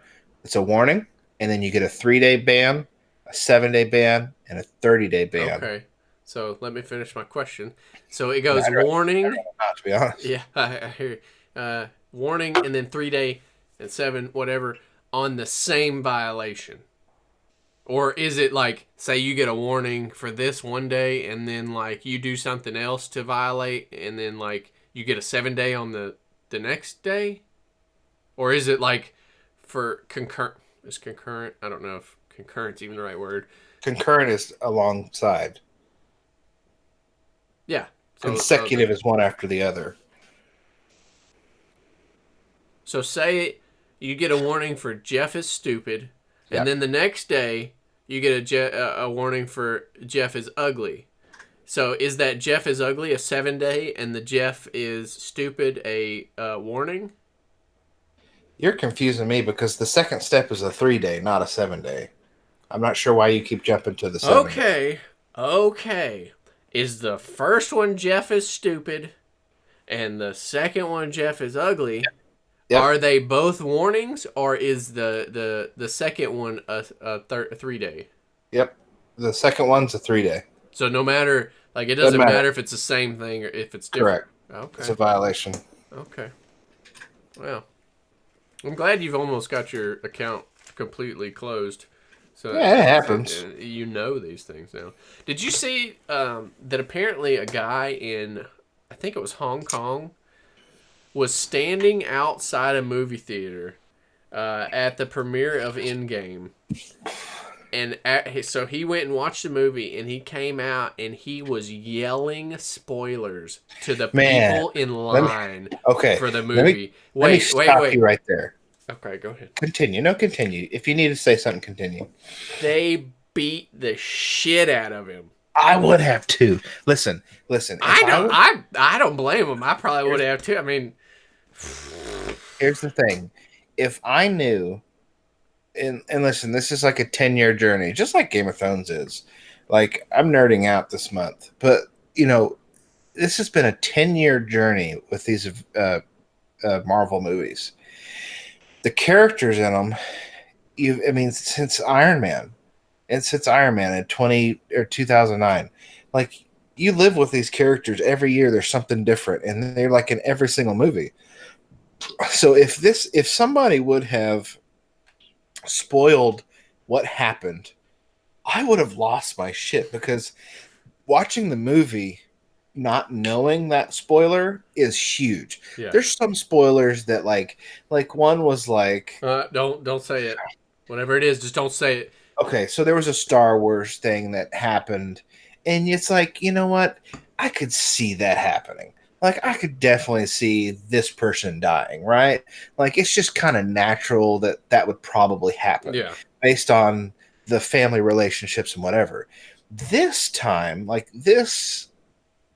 it's a warning, and then you get a 3 day ban, a 7 day ban, and a 30 day ban. Okay. So let me finish my question. So it And goes I'd warning. rather not, to be honest. Yeah, I hear you. Warning and then 3 day and seven whatever on the same violation. Or is it like, say you get a warning for this one day and then like you do something else to violate and then like you get a 7 day on the next day? Or is it like for concurrent? Is concurrent? I don't know if concurrent's even the right word. Concurrent is alongside. Yeah. Consecutive is one after the other. So say you get a warning for Jeff is stupid, and Yeah. then the next day you get a warning for Jeff is ugly. So is that Jeff is ugly a 7 day and the Jeff is stupid a warning? You're confusing me because the second step is a 3 day, not a 7 day. I'm not sure why you keep jumping to the 7 day. Okay. Is the first one Jeff is stupid and the second one Jeff is ugly? Yep. Are they both warnings, or is the second one a 3 day? Yep. The second one's a 3 day. So no matter, like, it Doesn't doesn't matter. matter if it's the same thing or if it's different. Correct. It's Okay. a violation. Okay. Well, I'm glad you've almost got your account completely closed. Yeah, it happens. You know these things now. Did you see that apparently a guy in, I think it was Hong Kong, was standing outside a movie theater at the premiere of Endgame, and so he went and watched the movie, and he came out and he was yelling spoilers to the Man, people in let me. line Okay, for the let me movie. let me Wait. stop you right there. Okay, go ahead. Continue. No, continue. If you need to say something, continue. They beat the shit out of him. I would have too. Listen. If I I don't. would, I don't blame him. I probably would have too. I mean, here's the thing: if I knew, and listen, this is like a 10-year journey, just like Game of Thrones is. Like I'm nerding out this month, but you know, this has been a 10-year journey with these Marvel movies. The characters in them, I mean, since Iron Man in 2009, like you live with these characters every year. There's something different, and they're like in every single movie. So if somebody would have spoiled what happened, I would have lost my shit because watching the movie not knowing that spoiler is huge. yeah. There's some spoilers that like one was like Don't say it. Whatever it is, just don't say it. okay, so there was a Star Wars thing that happened, and it's like, you know what? I could see that happening. Like, I could definitely see this person dying, right? Like, it's just kind of natural that that would probably happen Yeah. based on the family relationships and whatever. This time, like this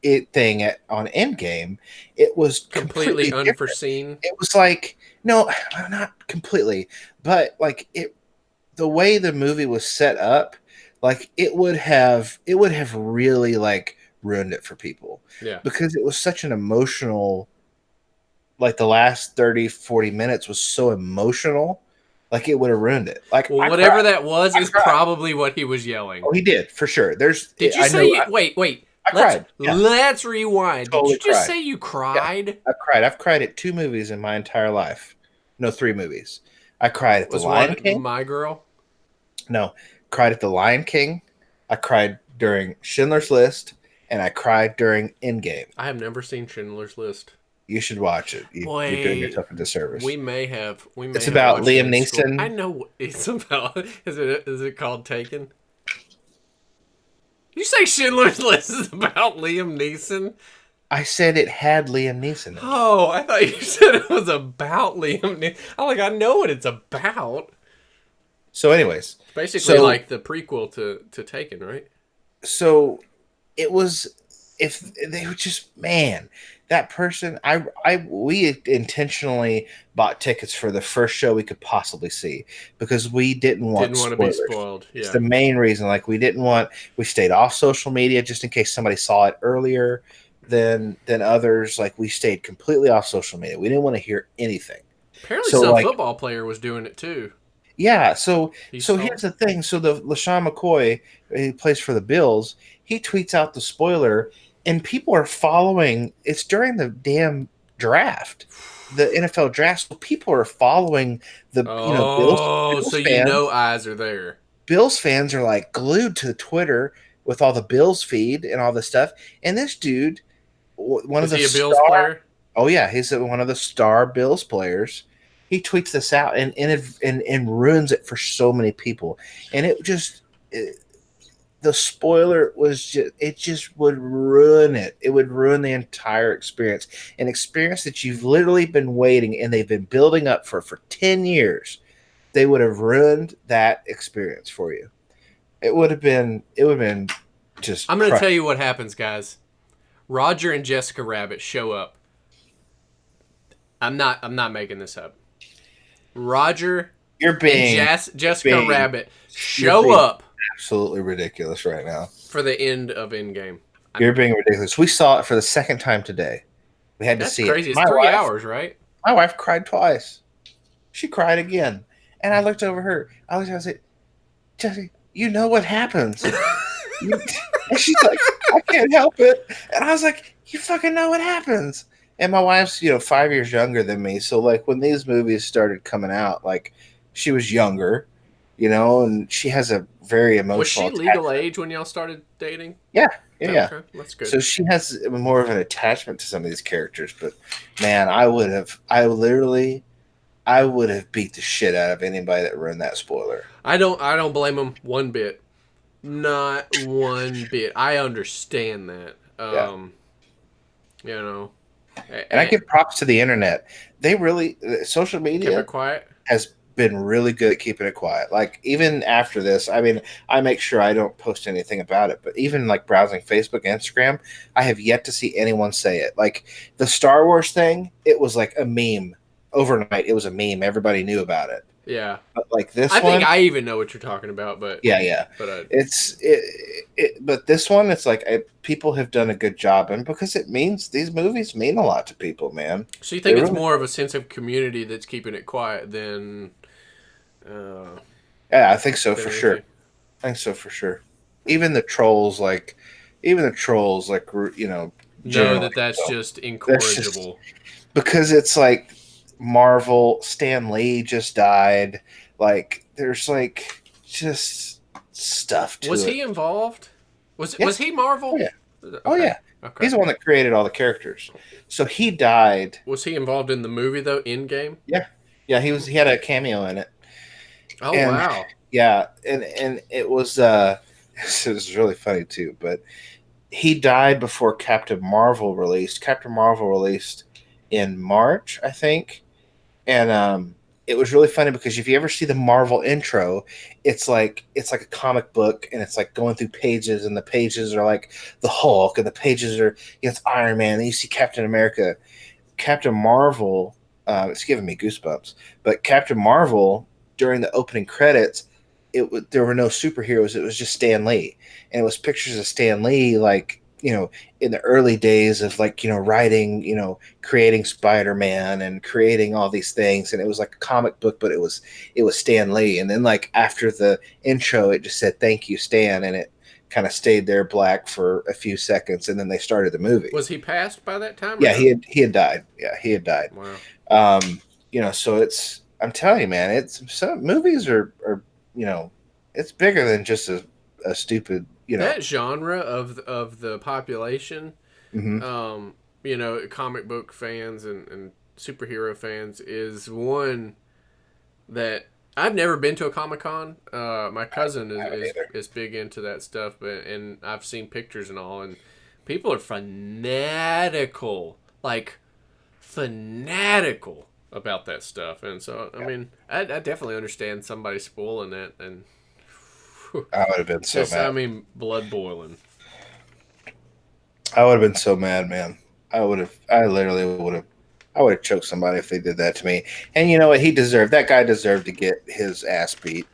on Endgame, it was Completely completely different. unforeseen. It was like, no, not completely, but like the way the movie was set up, like it would have really like ruined it for people Yeah. because it was such an emotional, like the last 30, 40 minutes was so emotional Like it would have ruined it. Like Well, I whatever cried. that was I is cried. probably what he was yelling. Oh, he did for sure. Did you I know. say? Wait. I Let's cried. Yeah, let's rewind. Did totally you just cried. say you Yeah, cried? I've cried. I've cried at 2 movies in my entire life. No, 3 movies. I cried at The Was Lion one King. My Girl? No, cried at The Lion King. I cried during Schindler's List, and I cried during Endgame. I have never seen Schindler's List. You should watch it. You're doing Boy, yourself a disservice. we It's may have about watched it Liam in school. I Neeson. know what it's about. Is it called Taken? You say Schindler's List is about Liam Neeson? I said it had Liam Neeson in it. Oh, I thought you said it was about Liam Neeson. I'm like, I know what it's about. So, anyways, Basically, so like the prequel to Taken, right? so it was, if they were just, man, that person, we intentionally bought tickets for the first show we could possibly see because we didn't want Didn't want to be spoilers. spoiled. It's Yeah. the main reason. Like we stayed off social media just in case somebody saw it earlier than others. Like we stayed completely off social media. We didn't want to hear anything. Apparently, So some like, football player was doing it too. yeah, so He so saw. here's the thing. So the LaShawn McCoy, he plays for the Bills, he tweets out the spoiler, and people are following. It's during the damn draft, the NFL draft. So people are following the Oh, so Bills you know fans. eyes are there. Bills fans are like glued to Twitter with all the Bills feed and all this stuff. And this dude, one of Is the he a Bills star, player? oh yeah, he's one of the star Bills players. He tweets this out and ruins it for so many people. And the spoiler was just, it just would ruin it. It would ruin the entire experience, an experience that you've literally been waiting and they've been building up for 10 years. They would have ruined that experience for you. It would have been just. I'm going to tell you what happens, guys. Roger and Jessica Rabbit show up. I'm not making this up. Roger You're being and Jessica Rabbit you're show being up absolutely ridiculous right now. for the end of Endgame. You're being ridiculous. We saw it for the second time today. We had to That's see crazy. it. It's 3 hours, right? My wife cried twice. She cried again. And I looked over her. I looked at her and said, Jesse, you know what happens. And she's like, I can't help it. And I was like, you fucking know what happens. And my wife's, 5 years younger than me. So like when these movies started coming out, like she was younger, and she has a very emotional. Was she legal age when y'all started dating? Yeah. Yeah. Okay, that's good. So she has more of an attachment to some of these characters. But man, I would have beat the shit out of anybody that ruined that spoiler. I don't blame him one bit. Not one bit. I understand that. And I give props to the internet. They really, social keep media it quiet. has been really good at keeping it quiet. Like even after this, I mean, I make sure I don't post anything about it. But even like browsing Facebook, Instagram, I have yet to see anyone say it. Like the Star Wars thing, it was like a meme overnight. It was a meme. Everybody knew about it. Yeah. But like this I one, think I even know what you're talking about, but yeah. But But this one, it's like people have done a good job, and because these movies mean a lot to people, man. So you think it's more of a sense of community that's keeping it quiet than? Yeah, I think so for sure. I think so for sure. Even the trolls, like, know that that's just incorrigible. Because it's like Marvel, Stan Lee just died. Like, there's like just stuff to it. Was he involved? Was he Marvel? Oh yeah. Okay. Oh yeah. Okay. He's the one that created all the characters. So he died. Was he involved in the movie though? Endgame? Yeah. Yeah, he had a cameo in it. Oh wow. Yeah, and it was this is really funny too, but he died before Captain Marvel released. Captain Marvel released in March, I think. And it was really funny because if you ever see the Marvel intro, it's like a comic book, and it's like going through pages, and the pages are like the Hulk, and the pages are it's Iron Man, and you see Captain America. Captain Marvel, it's giving me goosebumps. But Captain Marvel, during the opening credits, there were no superheroes. It was just Stan Lee, and it was pictures of Stan Lee like you know, in the early days of like, you know, writing, you know, creating Spider-Man and creating all these things, and it was like a comic book, but it was Stan Lee. And then like after the intro, it just said "Thank you, Stan," and it kind of stayed there black for a few seconds, and then they started the movie. Was he passed by that time or Yeah, no? he had died. Yeah, he had died. Wow. You know, so it's I'm telling you, man, it's some movies are you know, it's bigger than just a stupid, you know. That genre of the population, Hmm. um, you know, comic book fans and superhero fans is one that I've never been to a Comic Con. My cousin I haven't either. is big into that stuff, but and I've seen pictures and all, and people are fanatical, like fanatical about that stuff. And so, I mean, I definitely understand somebody spoiling that, and whew, I would have been so just I mad. mean, blood boiling. I would have been so mad, man. I literally would have. I would have choked somebody if they did that to me. And you know what? He deserved. That guy deserved to get his ass beat.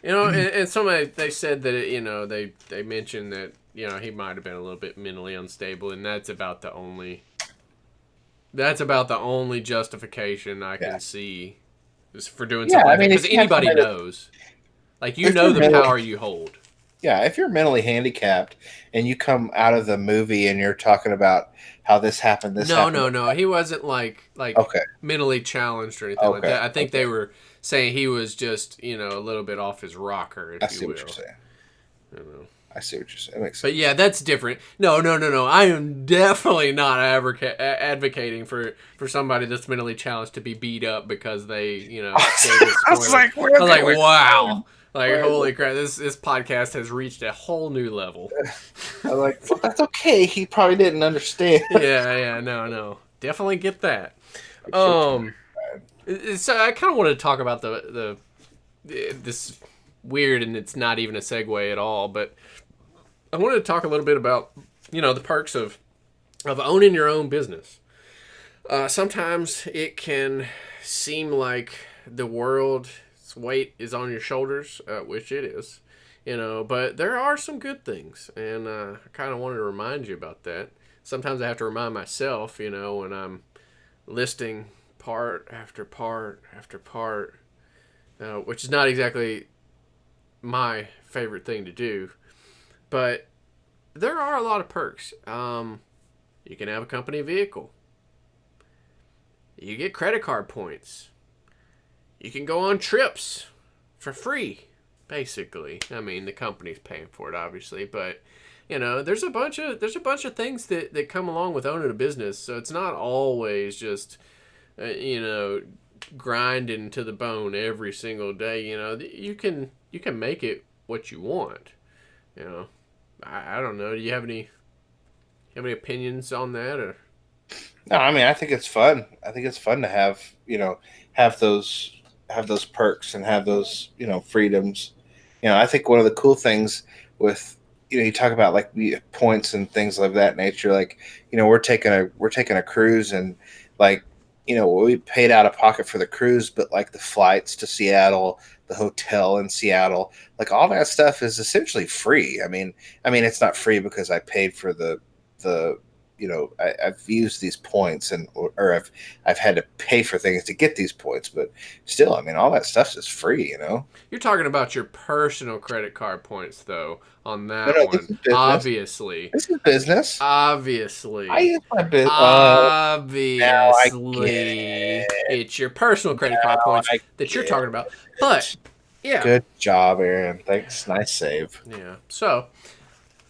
You know, and somebody they said that you know they mentioned that you know he might have been a little bit mentally unstable, and that's about the only justification I Yeah. can see is for doing Yeah. something I like that mean, because if you have anybody somebody, knows, like you if know you're the mentally, power you hold. yeah, if you're mentally handicapped and you come out of the movie and you're talking about how this No, happened. no, no. He wasn't like Okay. mentally challenged or anything like Okay. that. I think Okay. they were saying he was just you know a little bit off his rocker, I if you see what you're will. saying. You know. I see what you're saying. It makes But sense. yeah, that's different. No, no, no, no. I am definitely not advocating for somebody that's mentally challenged to be beat up because they, you know, gave a I was spoiler. like, where I was okay, like, where, wow. Like, where, holy crap, this podcast has reached a whole new level. I was like, well, that's okay. He probably didn't understand. Yeah, yeah, no, no. Definitely get that. Like, shit, Um so I kind of wanted to talk about the this weird and it's not even a segue at all, but I wanted to talk a little bit about, you know, the perks of owning your own business. Sometimes it can seem like the world's weight is on your shoulders, which it is, you know, but there are some good things. And I kind of wanted to remind you about that. Sometimes I have to remind myself, you know, when I'm listing part after part after part, which is not exactly my favorite thing to do, but there are a lot of perks. You can have a company vehicle. You get credit card points. You can go on trips for free, basically. I mean, the company's paying for it, obviously, but you know, there's a bunch of things that come along with owning a business. So it's not always just you know grinding to the bone every single day. You know, you can make it what you want. You know, I don't know. Do you have any opinions on that or? No, I mean, I think it's fun. I think it's fun to have, you know, have those have those perks and have those, you know, freedoms. You know, I think one of the cool things with, you know, you talk about like the points and things of that nature. Like, you know, we're taking a cruise, and like, you know, we paid out of pocket for the cruise, but like the flights to Seattle, the hotel in Seattle, like all that stuff is essentially free. I mean, it's not free because I paid for the you know, I've used these points, and or I've had to pay for things to get these points, but still, I mean, all that stuff is free, you know. You're talking about your personal credit card points, though, on No, that no, one. this is business. Obviously. This is business. I Obviously. use my business. Now I get Obviously. it. It's your personal credit card Now points I that you're get talking about. But, it. yeah. Good job, Aaron. Thanks. Nice save. Yeah. So,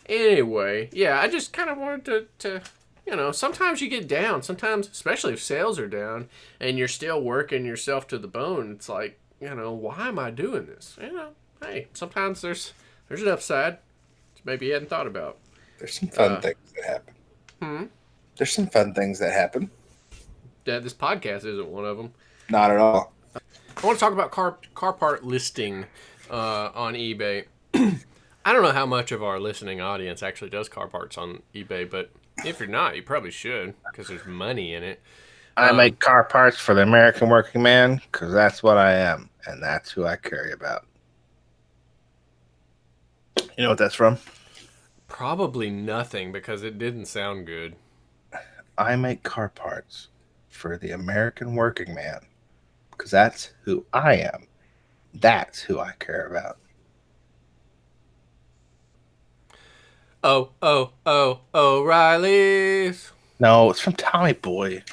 anyway, yeah, I just kind of wanted to, you know, sometimes you get down. Sometimes, especially if sales are down and you're still working yourself to the bone, it's like, you know, why am I doing this? You know, hey, sometimes there's an upside maybe you hadn't thought about. There's some fun Uh, things that happen. hmm. There's some fun things that happen. That this podcast isn't one of them. Not at all. I want to talk about car part listing on eBay. I don't know how much of our listening audience actually does car parts on eBay, but if you're not, you probably should because there's money in it. I make car parts for the American working man because that's what I am, and that's who I care about. You know what that's from? Probably nothing because it didn't sound good. I make car parts for the American working man because that's who I am. That's who I care about. O'Reilly's. No, it's from Tommy Boy.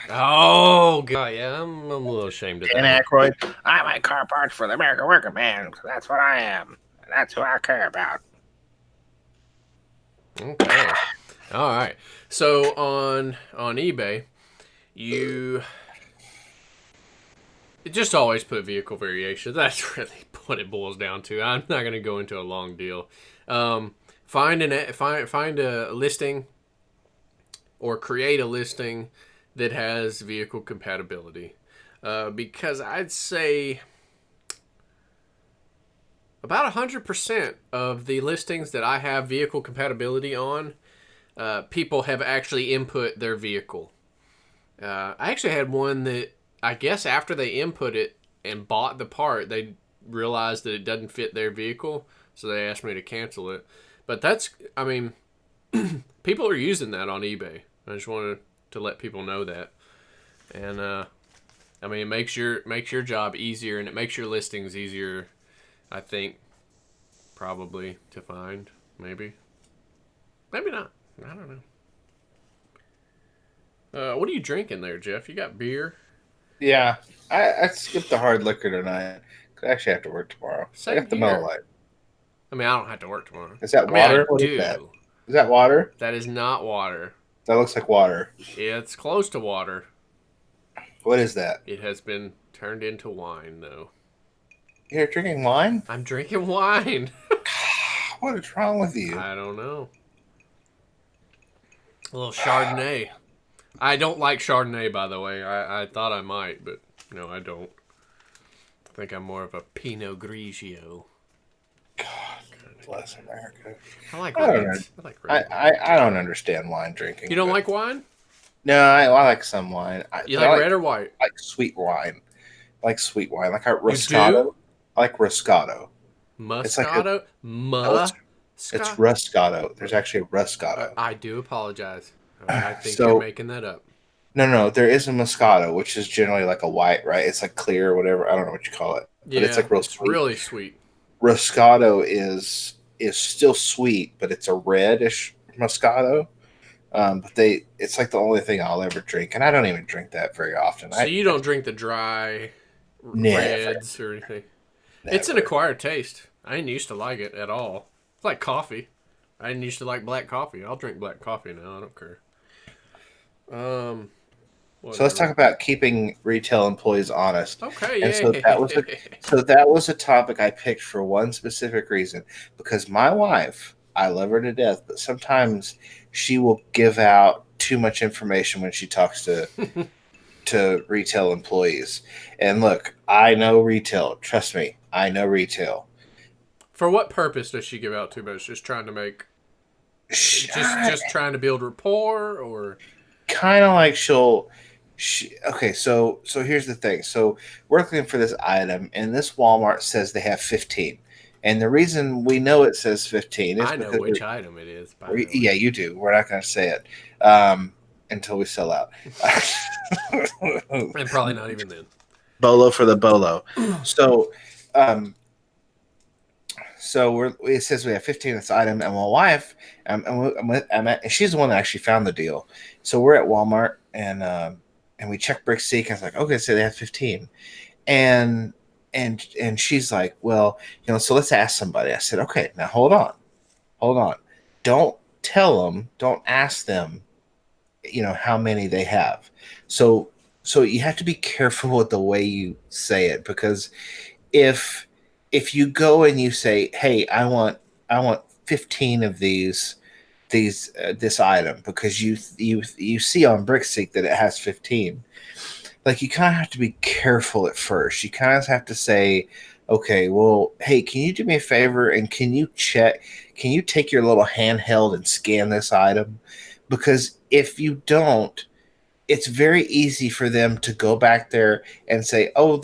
Oh, God. Yeah, I'm a little ashamed of Dan that one. Aykroyd. I make car parts for the American working man because that's what I am. And that's who I care about. Okay. All right. So on eBay, you just always put vehicle variation. That's really what it boils down to. I'm not going to go into a long deal. Find a listing or create a listing that has vehicle compatibility. Because I'd say about 100% of the listings that I have vehicle compatibility on, people have actually input their vehicle. I actually had one that I guess after they input it and bought the part, they realized that it doesn't fit their vehicle, so they asked me to cancel it. But that's, I mean, people are using that on eBay. I just wanted to let people know that, and I mean, it makes your job easier, and it makes your listings easier. I think probably to find, maybe not. I don't know. What are you drinking there, Jeff? You got beer? Yeah, I skipped the hard liquor tonight. 'Cause I actually have to work tomorrow. So I Same got the Miller here. Lite. I mean, I don't have to work tomorrow. Is that I mean, I water? What is that? do. Is that water? That is not water. That looks like water. It's close to water. What is that? It has been turned into wine, though. You're drinking wine? I'm drinking wine. What is wrong with you? I don't know. A little Chardonnay. I don't like Chardonnay, by the way. I thought I might, but no, I don't. I think I'm more of a Pinot Grigio. God, bless America. I like I don't know. reds. I like red. I don't understand wine drinking. You don't like wine? No, I like some wine. You like red or white? I like sweet wine. I like sweet wine. Like a You do? Roscato. I like Roscato. It's like Moscato? no, it's Roscato. There's actually a Roscato. I do apologize. I think you're So making that up. no, there is a Moscato, which is generally like a white, right? It's like clear or whatever. I don't know what you call it, but it's Yeah, like real it's sweet. really sweet. Roscato is still sweet, but it's a reddish Moscato. But it's like the only thing I'll ever drink, and I don't even drink that very often. So you don't drink the dry Never, reds or anything? It's an never. acquired taste. I didn't used to like it at all. It's like coffee. I didn't used to like black coffee. I'll drink black coffee now. I don't care. Um, So let's talk whatever. about keeping retail employees honest. Okay, And yeah. so that was a topic I picked for one specific reason because my wife, I love her to death, but sometimes she will give out too much information when she talks to retail employees. And look, I know retail. Trust me, I know retail. For what purpose does she give out too much? Just trying to make, She, just trying to build rapport, or kind of like okay, so here's the thing. So we're looking for this item, and this Walmart says they have 15. And the reason we know it says 15 is I know because which item it is. By the yeah, way, you do. We're not going to say it until we sell out. and probably not even then. Bolo for the bolo. So um, it says we have 15 in this item, and my wife, and she's the one that actually found the deal. So we're at Walmart, and we check Brick-Seek. I was like, okay, so they have 15, and and she's like, well, so let's ask somebody. I said, okay, now hold on, don't tell them, don't ask them, how many they have. So you have to be careful with the way you say it because if you go and you say, "Hey, I want 15 of this item," because you see on Brickseek that it has 15, like you kind of have to be careful at first. You kind of have to say, "Okay, well, hey, can you do me a favor and can you check? Can you take your little handheld and scan this item?" Because if you don't, it's very easy for them to go back there and say, "Oh,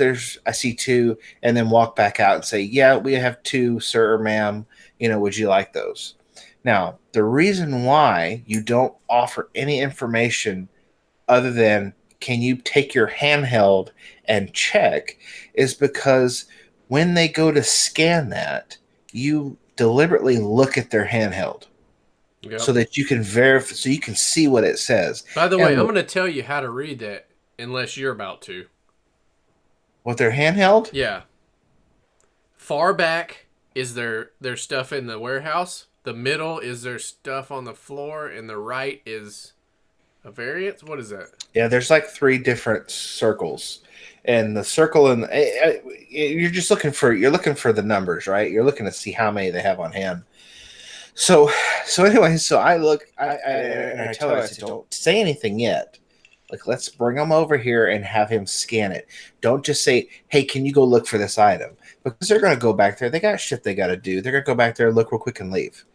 I see two," and then walk back out and say, "Yeah, we have two, sir or ma'am. Would you like those?" Now, the reason why you don't offer any information other than can you take your handheld and check is because when they go to scan that, you deliberately look at their handheld so Yep. that you can verify, so you can see what it says. By the way, And I'm look, going to tell you how to read that unless you're about to. with their handheld, Yeah. Far back is their stuff in the warehouse. The middle is their stuff on the floor, and the right is a variance. What is that? yeah, there's like three different circles, and the circle and you're looking for the numbers, right? You're looking to see how many they have on hand. So, so anyway, so I look, I tell her, I said, don't say anything yet. Like, let's bring him over here and have him scan it. Don't just say, hey, can you go look for this item? Because they're going to go back there. They got shit they got to do. They're going to go back there, look real quick, and leave.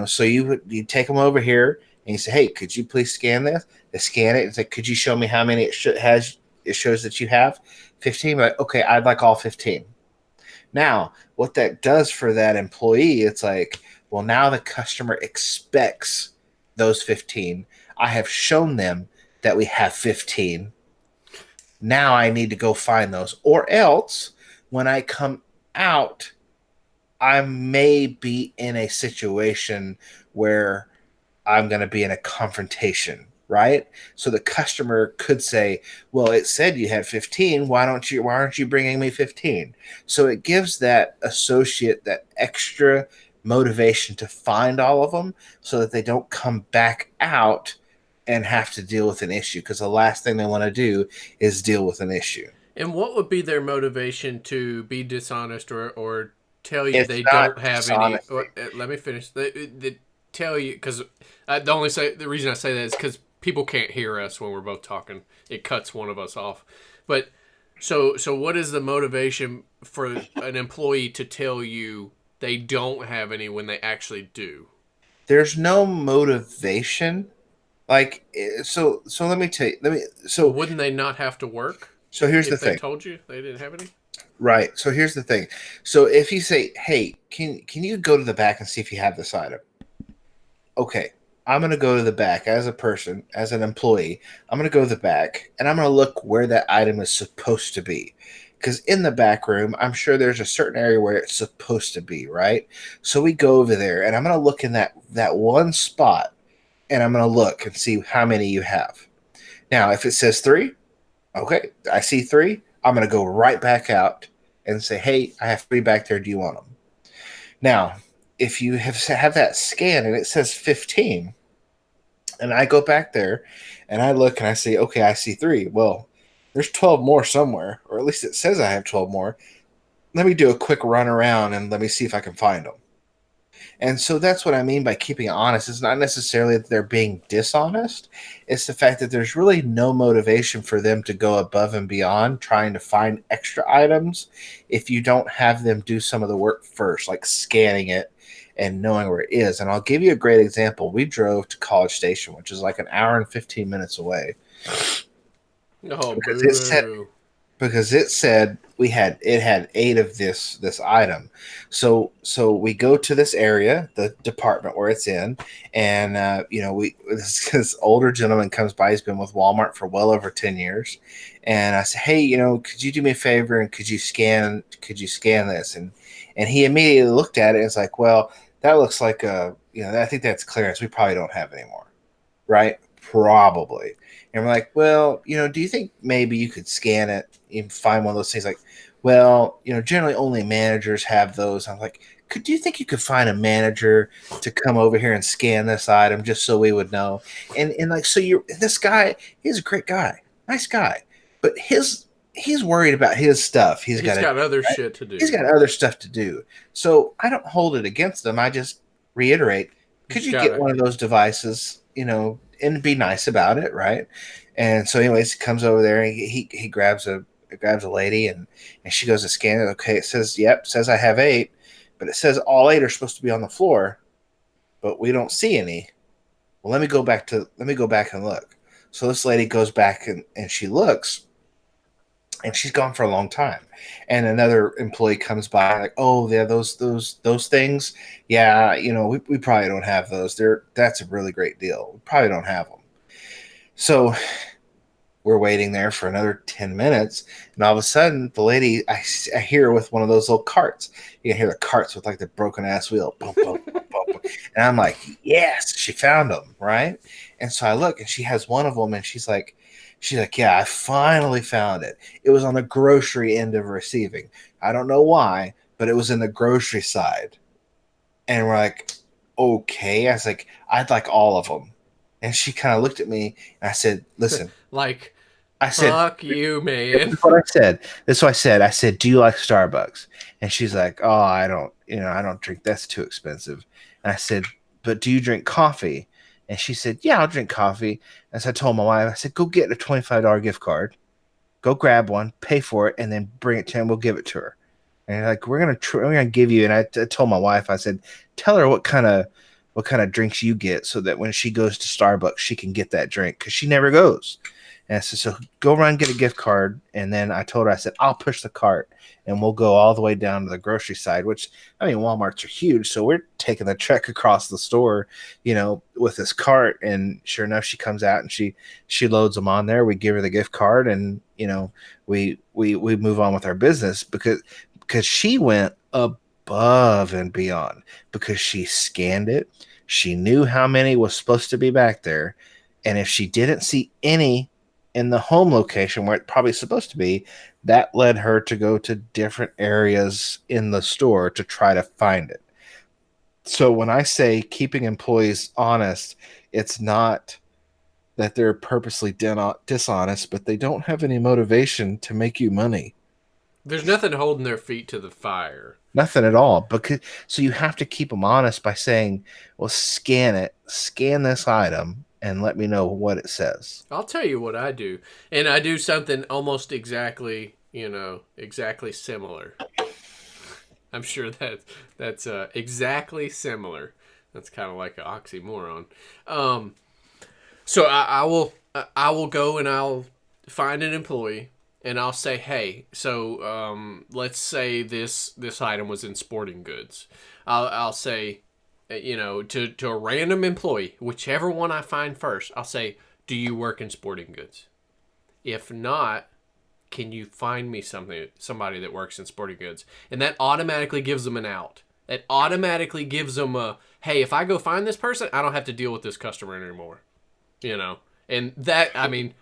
So you take them over here and you say, hey, could you please scan this? They scan it and say, could you show me how many has? It shows that you have 15. Like, okay, I'd like all 15. Now, what that does for that employee, it's like, well, now the customer expects those 15. I have shown them that we have 15. Now I need to go find those. Or else, when I come out, I may be in a situation where I'm going to be in a confrontation, right? So the customer could say, "Well, it said you had 15. Why aren't you bringing me 15?" So it gives that associate that extra motivation to find all of them so that they don't come back out and have to deal with an issue because the last thing they want to do is deal with an issue. And what would be their motivation to be dishonest or tell you It's they not don't have any? dishonesty. Let me finish. They tell you because the reason I say that is because people can't hear us when we're both talking. It cuts one of us off. But so what is the motivation for an employee to tell you they don't have any when they actually do? There's no motivation. Like so let me tell you let me Well, wouldn't they not have to work so here's the if they thing. told you they didn't have any? Right. So here's the thing. So if you say, "Hey, can you go to the back and see if you have this item?" Okay. I'm going to go to the back as a person, as an employee. I'm going to go to the back and I'm going to look where that item is supposed to be. Cuz in the back room, I'm sure there's a certain area where it's supposed to be, right? So we go over there and I'm going to look in that one spot and I'm going to look and see how many you have. Now, if it says 3, okay, I see 3. I'm going to go right back out and say, hey, I have 3 back there. Do you want them? Now, if you have that scan and it says 15, and I go back there and I look and I say, okay, I see 3. Well, there's 12 more somewhere, or at least it says I have 12 more. Let me do a quick run around and let me see if I can find them. And so that's what I mean by keeping it honest. It's not necessarily that they're being dishonest. It's the fact that there's really no motivation for them to go above and beyond trying to find extra items if you don't have them do some of the work first, like scanning it and knowing where it is. And I'll give you a great example. We drove to College Station, which is like an hour and 15 minutes away Oh, because it said boo. it had 8 of this item. So we go to this area, the department where it's in, and this older gentleman comes by. He's been with Walmart for well over 10 years, and I said, hey, could you do me a favor and could you scan this? And he immediately looked at it and was like, well, that looks like I think that's clearance. We probably don't have any more, right? Probably. And we're like, well, do you think maybe you could scan it and find one of those things? Like, well, generally only managers have those. I'm like, do you think you could find a manager to come over here and scan this item just so we would know? And like, so this guy, he's a great guy, nice guy, but he's worried about his stuff. He's got He's to got do, other right? shit to He's do. got other stuff to do. So I don't hold it against them. I just reiterate, could He's you got get to. one of those devices, and be nice about it, right? And so, anyways, he comes over there and he grabs a lady and she goes to scan it. Okay, it says says I have 8, but it says all 8 are supposed to be on the floor, but we don't see any. Well, let me go back and look. So this lady goes back and she looks and she's gone for a long time. And another employee comes by like, oh yeah, those things, yeah, we probably don't have those. That's a really great deal. We probably don't have them. So we're waiting there for another 10 minutes, and all of a sudden the lady, I hear her with one of those little carts. You can hear the carts with like the broken ass wheel, boom, boom, boom, boom, boom. And I'm like, yes, she found them, right? And so I look, and she has one of them, and she's like, yeah, I finally found it. It was on the grocery end of receiving. I don't know why, but it was in the grocery side. And we're like, okay. I was like, I'd like all of them. And she kind of looked at me, and I said, listen, Like, I said, fuck you, this man. is what I said. This is what I said. I said, do you like Starbucks? And she's like, oh, I don't drink. That's too expensive. And I said, but do you drink coffee? And she said, yeah, I'll drink coffee. And so I told my wife, I said, go get a $25 gift card, go grab one, pay for it, and then bring it to him. We'll give it to her. And like, we're gonna give you. And I told my wife, I said, tell her what kind of drinks you get, so that when she goes to Starbucks, she can get that drink because she never goes. And I said, so go run get a gift card. And then I told her, I said, I'll push the cart and we'll go all the way down to the grocery side, which, I mean, Walmarts are huge. So we're taking the trek across the store, with this cart. And sure enough, she comes out and she loads them on there. We give her the gift card, and, we move on with our business because she went above and beyond, because she scanned it. She knew how many was supposed to be back there. And if she didn't see any in the home location where it's probably supposed to be, that led her to go to different areas in the store to try to find it. So when I say keeping employees honest, it's not that they're purposely dishonest, but they don't have any motivation to make you money. There's nothing holding their feet to the fire. Nothing at all. Because so you have to keep them honest by saying, "Well, scan this item, and let me know what it says." I'll tell you what I do. And I do something almost exactly, exactly similar. I'm sure that's exactly similar. That's kind of like an oxymoron. Um, so I will go and I'll find an employee and I'll say, hey, so let's say this item was in sporting goods. I'll say, to a random employee, whichever one I find first, I'll say, do you work in sporting goods? If not, can you find me somebody that works in sporting goods? And that automatically gives them an out. It automatically gives them a, hey, if I go find this person, I don't have to deal with this customer anymore. And that, I mean,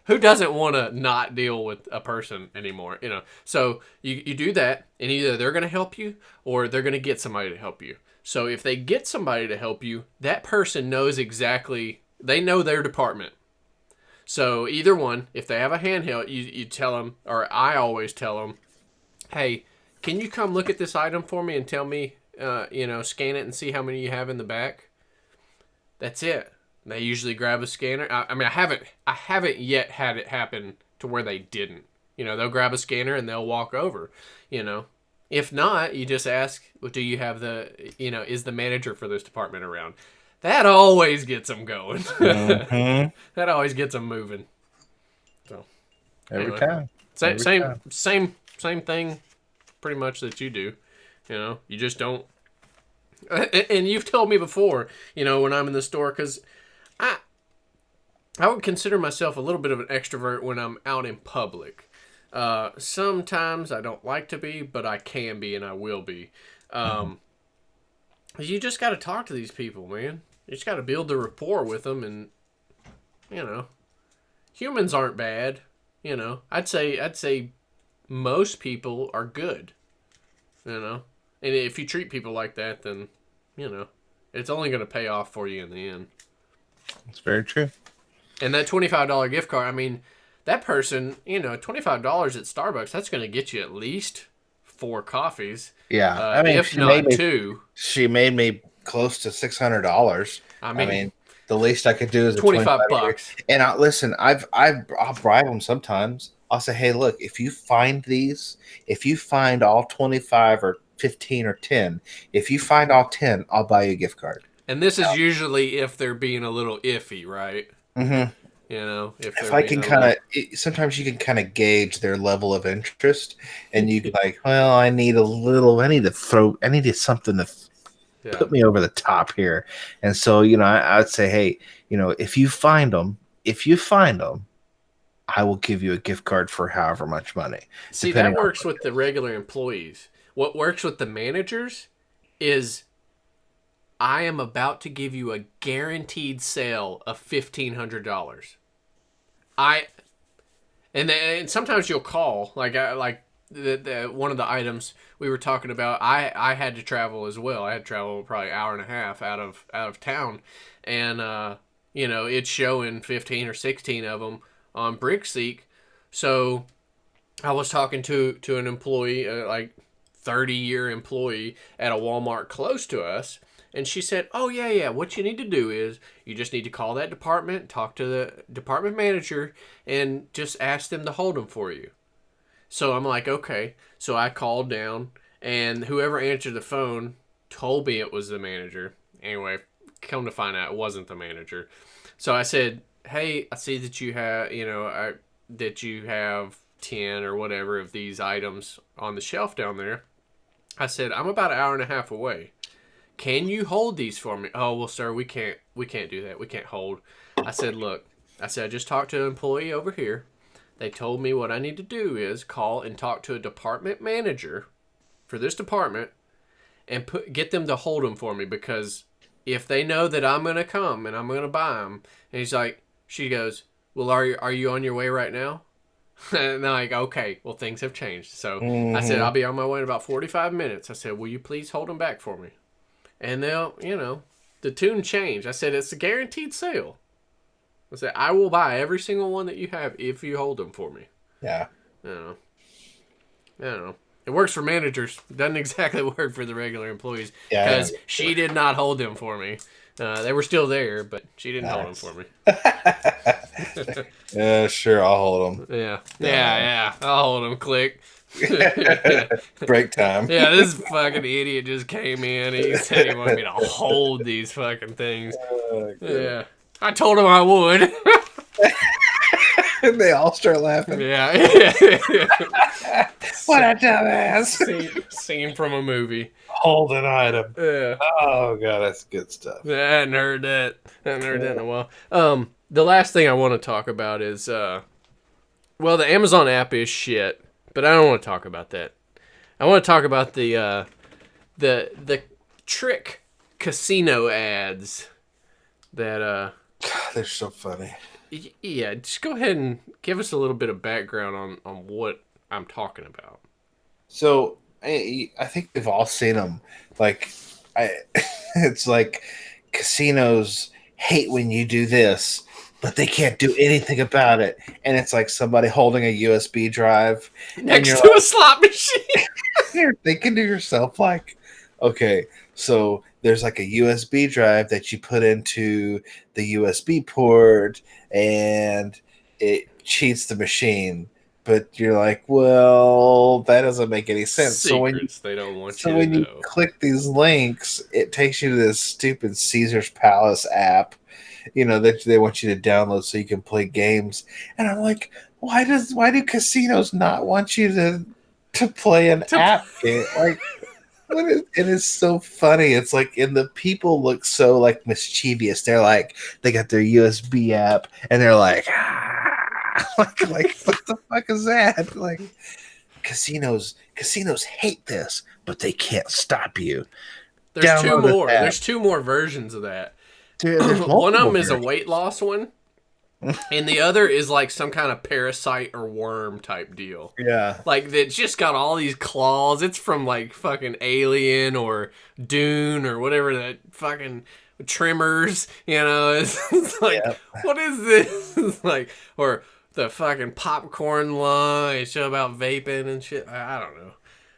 who doesn't want to not deal with a person anymore? So you do that, and either they're going to help you or they're going to get somebody to help you. So if they get somebody to help you, that person knows exactly, they know their department. So either one, if they have a handheld, you tell them, or I always tell them, hey, can you come look at this item for me and tell me, scan it and see how many you have in the back? That's it. They usually grab a scanner. I mean, I haven't yet had it happen to where they didn't. They'll grab a scanner and they'll walk over. If not, you just ask, well, do you have is the manager for this department around? That always gets them going. Mm-hmm. That always gets them moving. So Every anyway, time. same Every same time. same same thing, pretty much that you do. You just don't. And you've told me before, when I'm in the store, because I I would consider myself a little bit of an extrovert when I'm out in public. Sometimes I don't like to be, but I can be and I will be. Mhm. Um, you just got to talk to these people, man. You just got to build the rapport with them, and you know, humans aren't bad. I'd say most people are good. And if you treat people like that, then you know, it's only going to pay off for you in the end. It's very true. And that $25 gift card, I mean, that person, $25 at Starbucks, that's going to get you at least 4 coffees, Yeah. I mean, if not 2. she made me close to $600. I I mean, mean, the least I could do is a 25 $25. bucks. And listen, I'll bribe them sometimes. I'll say, hey, look, if you find all 25 or 15 or 10, if you find all 10, I'll buy you a gift card. And this is usually if they're being a little iffy, right? Mm-hmm. You know, if If they're I being can a kind little, of, sometimes you can kind of gauge their level of interest, and you can like, well, I need a little, I need something to yeah. put me over the top here. And so, I would say, hey, if you find them, I will give you a gift card for however much money, See, depending that on works what with it the is. regular employees. What works with the managers is I am about to give you a guaranteed sale of $1,500. I and sometimes you'll call like the one of the items we were talking about. I had to travel as well. I had to travel probably an hour and a half out of town, and it's showing 15 or 16 of them on BrickSeek. So I was talking to an employee, like 30-year employee at a Walmart close to us, and she said, "Oh yeah, yeah. What you need to do is you just need to call that department, talk to the department manager, and just ask them to hold them for you." So I'm like, okay. So I called down, and whoever answered the phone told me it was the manager. Anyway, come to find out, it wasn't the manager. So I said, "Hey, I see that you have, that you have 10 or whatever of these items on the shelf down there." I said, "I'm about an hour and a half away. Can you hold these for me?" "Oh, well, sir, we can't do that. We can't hold." I said, "Look," I said, "I just talked to an employee over here. They told me what I need to do is call and talk to a department manager for this department and get them to hold them for me, because if they know that I'm gonna come and I'm gonna buy them," and she goes, "Well, are you on your way right now?" And they're like, "Okay, well, things have changed." So I said, Mm-hmm. "I'll be on my way in about 45 minutes." I said, "Will you please hold them back for me?" And the tune changed. I said, "It's a guaranteed sale." I said, "I will buy every single one that you have if you hold them for me." Yeah. I don't know. I don't know. It works for managers. It doesn't exactly work for the regular employees, Yeah, I because don't she did not hold them for me. They were still there, but she didn't hold them for nice. me. Yeah, sure, I'll hold Yeah, yeah, them. yeah. I'll hold them. Click. Yeah, Break time. this fucking idiot just came in. He said he wanted me to hold these fucking things. Oh, goodness. Yeah, I told him I would. And they all start laughing. Yeah. What a dumbass. Scene from a movie. Hold an item. Yeah. Oh god, that's good stuff. I hadn't heard that. I hadn't heard that in a while. The last thing I want to talk about is well, the Amazon app is shit, but I don't want to talk about that. I want to talk about the trick casino ads that They're so funny. yeah, just go ahead and give us a little bit of background on what I'm talking about. So I think we've all seen them. Like, I, it's like casinos hate when you do this, but they can't do anything about it. And it's like somebody holding a USB drive, and Next to a slot machine. you're thinking to yourself, like, okay, so there's like a USB drive that you put into the USB port, and it cheats the machine. But you're like, well, that doesn't make any sense. Secrets they don't want So you to when you know. click these links, it takes you to this stupid Caesar's Palace app, that they want you to download so you can play games. And I'm like, why do casinos not want you to play an To app game? Like, it is so funny. It's like, and the people look so like mischievous. They're like, they got their USB app, and they're like, like what the fuck is that? Like, casinos hate this, but they can't stop you. There's two Download this more. app. There's two more versions of that. There's One of multiple them is a versions. weight loss one, and the other is like some kind of parasite or worm type deal. Yeah. Like that's just got all these claws. It's from like fucking Alien or Dune or whatever that fucking Trimmers. It's like, Yeah. what is this? It's like, or the fucking popcorn line show about vaping and shit. I don't know.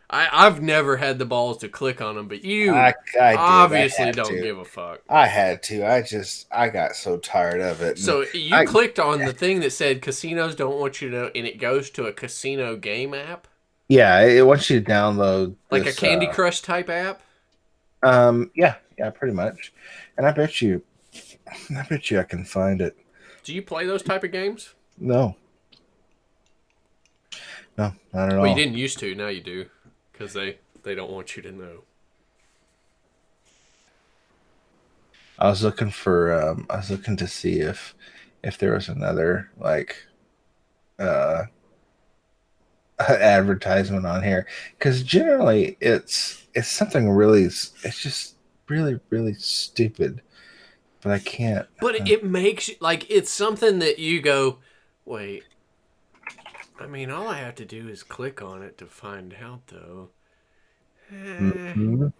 I've never had the balls to click on them, but you I did. I obviously had don't to. give a fuck. I had to. I got so tired of it. And So you I clicked on the thing that said casinos don't want you to, and it goes to a casino game app, yeah, it wants you to download like a this Candy Crush type app. yeah, pretty much. And I bet you I can find it. Do you play those type of games? No, no, not at Well, you all. didn't used to. Now you do, because they don't want you to know. I was looking to see if there was another like uh advertisement on here, because generally it's something really, it's just really stupid, but I can't. But it makes like it's something that you go, wait. I mean, all I have to do is click on it to find out, though. Eh, Mhm.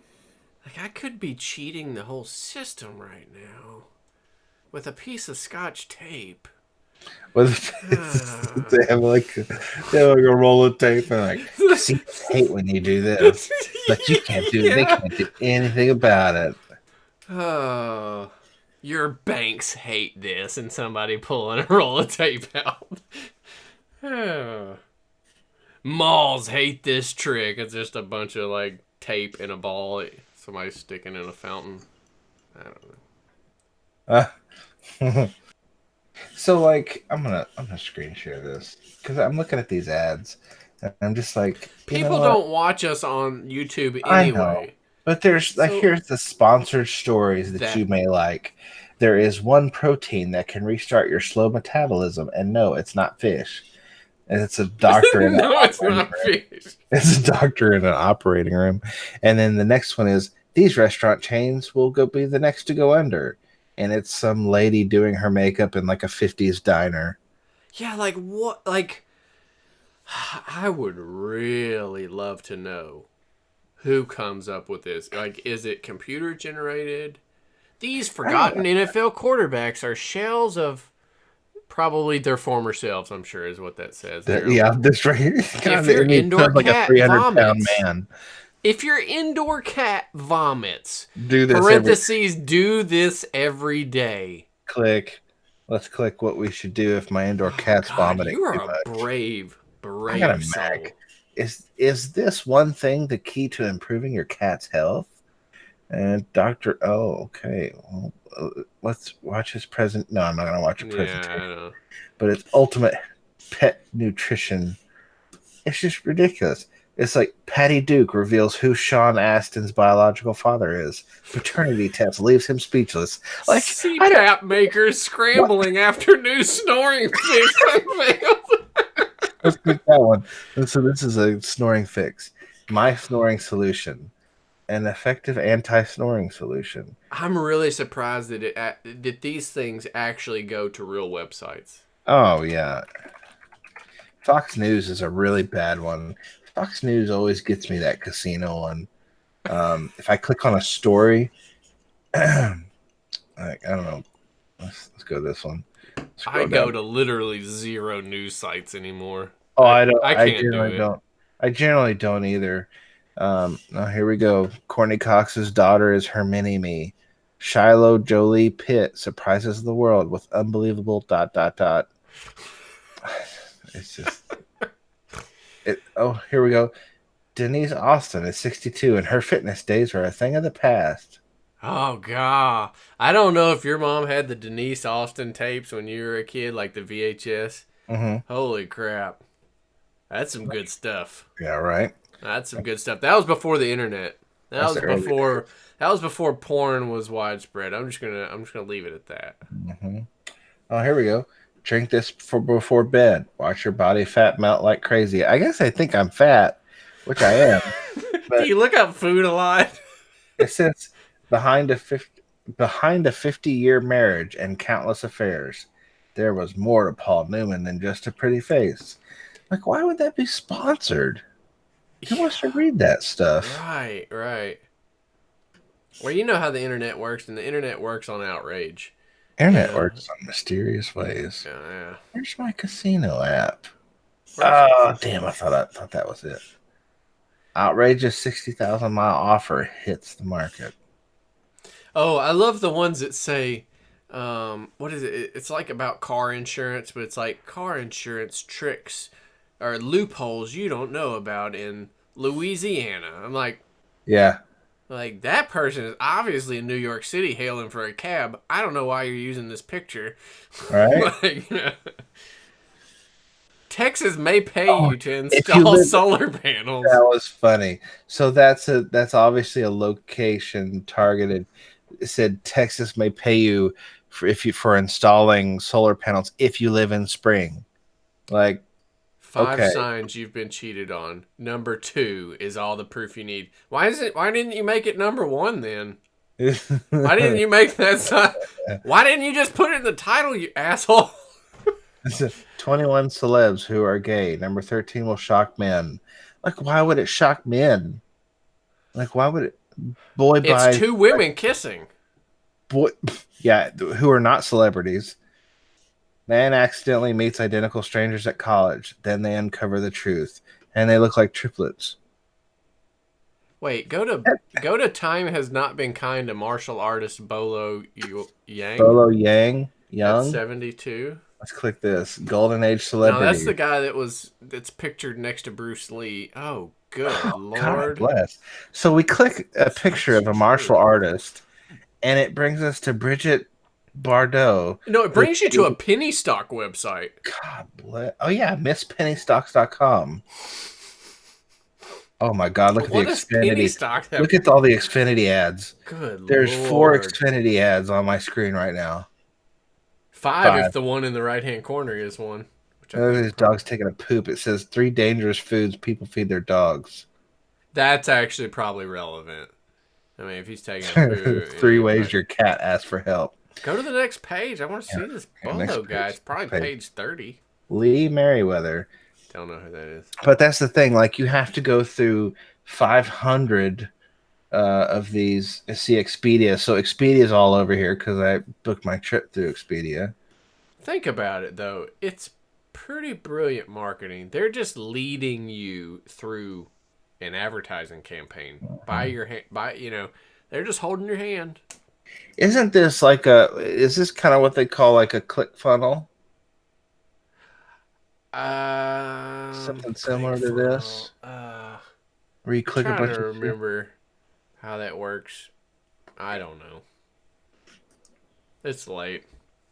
like I could be cheating the whole system right now with a piece of Scotch tape. With Ah. they have like a roll of tape and like casinos hate when you do this, but you can't do they Yeah. can't do anything about it. Oh, your banks hate this, and somebody pulling a roll of tape out. Oh. Malls hate this trick. It's just a bunch of like tape in a ball. Somebody's sticking in a fountain. I don't know. Uh, so like I'm gonna screen share this because I'm looking at these ads and I'm just like, you know People what? don't watch us on YouTube I know, anyway. but there's like, So here's the sponsored stories that you that may like. There is one protein that can restart your slow metabolism, and no, it's not fish. And it's a doctor in an no, it's operating not room. fish. It's a doctor in an operating room. And then the next one is, these restaurant chains will go be the next to go under. And it's some lady doing her makeup in like a 50s diner. Yeah, like what? Like I would really love to know who comes up with this. Like, is it computer generated? These I don't know. forgotten NFL quarterbacks are shells of probably their former selves. I'm sure is what that says there. Yeah, this right here. If God, your I mean, indoor sounds like a cat 300-pound vomits, man. if your indoor cat vomits, Do this every parentheses, do this every day. click. Let's click what we should do if my indoor Oh cat's God, vomiting you are too a much. brave, I got a brave Mac. soul. Is this one thing the key to improving your cat's health? And Doctor, oh, okay. Well, let's watch his present. No, I'm not gonna watch a Yeah, I presentation. know. But it's ultimate pet nutrition. It's just ridiculous. It's like Patty Duke reveals who Sean Astin's biological father is. Paternity test leaves him speechless. Like, I don't. CPAP makers What? scrambling after new snoring fix unveiled. Let's click that one. So this is a snoring fix. My snoring solution, an effective anti-snoring solution. I'm really surprised that that these things actually go to real websites. Oh yeah, Fox News is a really bad one. Fox News always gets me that casino one. If I click on a story, like, I don't know. Let's go this one. I Scroll go down. to literally zero news sites anymore. Oh, I don't. I I can't do generally it. don't. I generally don't either. Now here we go. Courtney Cox's daughter is her mini me. Shiloh Jolie Pitt surprises the world with unbelievable dot dot dot. It's just it. Oh, here we go. Denise Austin is 62, and her fitness days are a thing of the past. Oh god, I don't know if your mom had the Denise Austin tapes when you were a kid, like the VHS. Mm-hmm. Holy crap, that's some good stuff. Yeah, right. That's some good stuff. That was before the internet. That That's was the early before. days. That was before porn was widespread. I'm just gonna leave it at that. Mm-hmm. Oh, here we go. Drink this before bed. Watch your body fat melt like crazy. I guess I think I'm fat, which I am. Do But you look up food a lot? it says behind a 50-year marriage and countless affairs, there was more to Paul Newman than just a pretty face. Like, why would that be sponsored? Who Yeah, wants to read that stuff? right, right. Well, you know how the internet works, and the internet works on outrage. Internet Yeah, works in mysterious ways. yeah, yeah. Where's my casino app? Where's Oh, damn! I thought that was it. Outrageous 60,000-mile offer hits the market. Oh, I love the ones that say, what is it? It's like about car insurance, but it's like car insurance tricks, or loopholes you don't know about in Louisiana. I'm like, Yeah, Like, that person is obviously in New York City hailing for a cab. I don't know why you're using this picture. right? Like, Texas may pay Oh, you to if you install live, solar that panels. was funny. So that's obviously a location targeted. It said Texas may pay you for installing solar panels if you live in Spring. Like, Five okay. signs you've been cheated on. Number 2 is all the proof you need. Why is it? Why didn't you make it number 1 then? Why didn't you make that sign? Why didn't you just put it in the title, you asshole? 21 celebs who are gay. Number 13 will shock men. Like, why would it shock men? Like, why would it? Boy It's buys two women kissing. boy. Yeah, who are not celebrities. Man accidentally meets identical strangers at college. Then they uncover the truth, and they look like triplets. Wait, go to Time Has Not Been Kind to martial artist Bolo Yang Bolo Yang, at Young. 72. Let's click this. Golden Age No, that's celebrity. the guy that's pictured next to Bruce Lee. Oh, good Oh, God lord. bless. So we click a picture That's of a martial true. artist, and it brings us to Bridget Bardot, No, it who brings you to a penny stock website. God bless. Oh yeah, MissPennyStocks.com. Oh my God, look at the What does penny Xfinity. stock have? Look at all the Xfinity ads. Good There's 4 lord. Xfinity ads on my screen right now. 5 if 5. the one in the right hand corner is one, which I Oh, think this probably. dog's taking a poop. It says 3 dangerous foods people feed their dogs. That's actually probably relevant. I mean, if he's taking a poo, 3 ways your cat asks for help. go to the next page. I want to Yeah, see this here, next Bolo guy. page. It's Next probably page. page 30. Lee Merriweather. Don't know who that is. But that's the thing. Like, you have to go through 500 of these. See Expedia. So Expedia's all over here because I booked my trip through Expedia. Think about it though. It's pretty brilliant marketing. They're just leading you through an advertising campaign. By Mhm. your hand, they're just holding your hand. Isn't this like a? Is this kind of what they call like a click funnel? Something similar to ClickFunnel. this, where you I'm click a trying to bunch of shit. remember how that works. I don't know. It's late.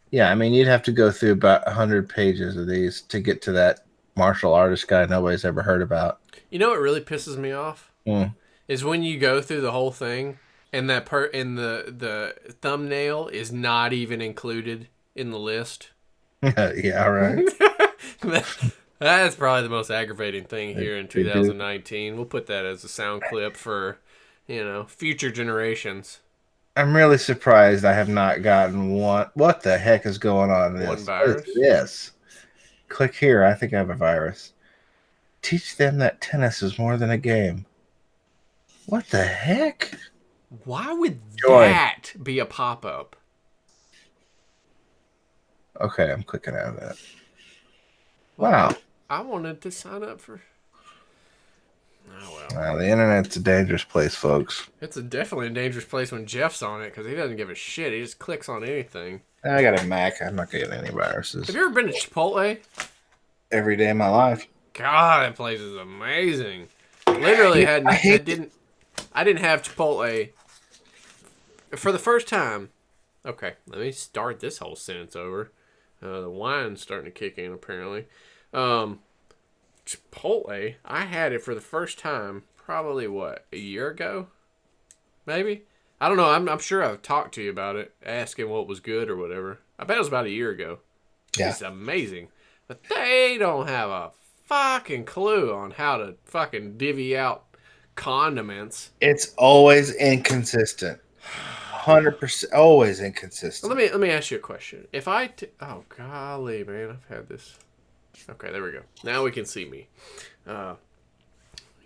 Yeah, I mean, you'd have to go through about 100 pages of these to get to that martial artist guy nobody's ever heard about. You know what really pisses me off Mm. is when you go through the whole thing and that in the thumbnail is not even included in the list. Yeah, right. That's probably the most aggravating thing here in They do. 2019. We'll put that as a sound clip for, future generations. I'm really surprised I have not gotten one. What the heck is going on in One this? What is virus. this? Click here. I think I have a virus. Teach them that tennis is more than a game. What the heck? Why would Join. that be a pop up? Okay, I'm clicking out of that. Well, Wow. I wanted to sign up for. Oh well. The internet's a dangerous place, folks. It's definitely a dangerous place when Jeff's on it because he doesn't give a shit. He just clicks on anything. I got a Mac. I'm not getting any viruses. Have you ever been to Chipotle? Every day of my life. God, that place is amazing. Literally Yeah, I hate I didn't have Chipotle for the first time. Okay, let me start this whole sentence over. The wine's starting to kick in apparently. Chipotle, I had it for the first time probably a year ago, maybe. I don't know. I'm sure I've talked to you about it, asking what was good or whatever. I bet it was about a year ago. Yeah. It's amazing, but they don't have a fucking clue on how to fucking divvy out condiments. It's always inconsistent. 100% always inconsistent. Let me ask you a question. Oh golly, man, I've had this. Okay, there we go. Now we can see me.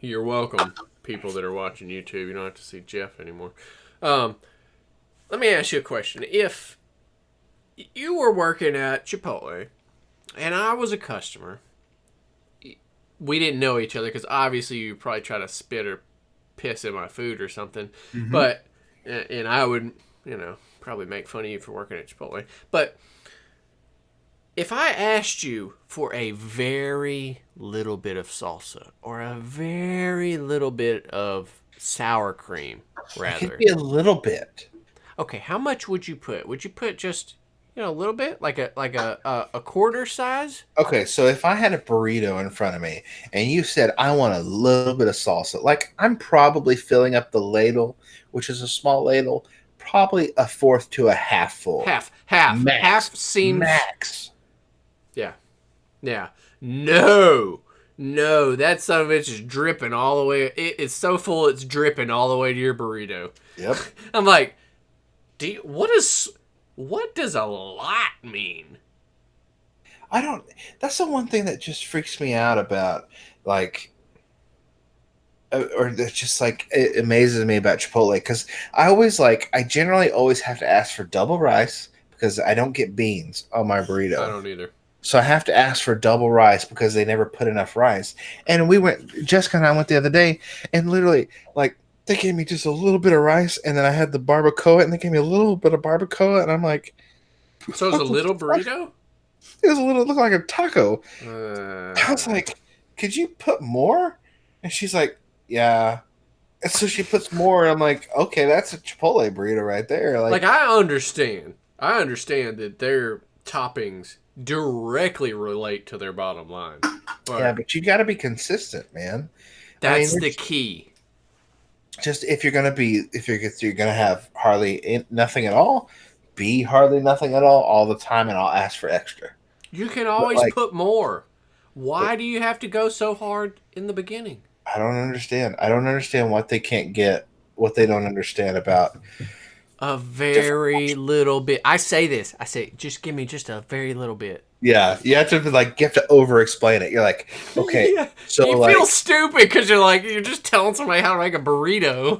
You're welcome, people that are watching YouTube. You don't have to see Jeff anymore. Let me ask you a question. If you were working at Chipotle and I was a customer, we didn't know each other because obviously you probably try to spit or piss in my food or something. Mm-hmm. But and I would, probably make fun of you for working at Chipotle. But if I asked you for a very little bit of salsa or a very little bit of sour cream, It could rather. be a little bit. Okay, how much would you put? Would you put just a little bit, like a quarter size? Okay, so if I had a burrito in front of me and you said I want a little bit of salsa, like I'm probably filling up the ladle, which is a small ladle, probably a fourth to a half full. Half Max. seems. Max. Yeah, yeah. No, no, that son of a bitch is dripping all the way. It's so full, it's dripping all the way to your burrito. Yep. I'm like, what does a lot mean? I don't that's the one thing that just freaks me out about like or that just like it amazes me about Chipotle because I generally always have to ask for double rice because I don't get beans on my I burrito. don't either. So I have to ask for double rice because they never put enough rice. And Jessica and I went the other day, and literally, like, they gave me just a little bit of rice, and then I had the barbacoa, and they gave me a little bit of barbacoa, and I'm like, So it's a what the little fuck? burrito. It looked like a taco. I was Uh, like, could you put more? And she's like, yeah. And so she puts more, and I'm like, okay, that's a Chipotle burrito right there. like Like, I understand that their toppings directly relate to their bottom line, yeah, but but you got to be consistent, man. I mean, that's the key. just if you're gonna have nothing at all, be hardly nothing at all the time, and I'll ask for extra. You can But always like, put more. but Why do you have to go so hard in the beginning? I don't understand. I don't understand what they can't get, what they don't understand about A different. very little bit. I say this. I say, just give me just a very little bit. Yeah, you have to over explain it. You're like, okay, Yeah, so you feel like stupid because you're just telling somebody how to make a burrito.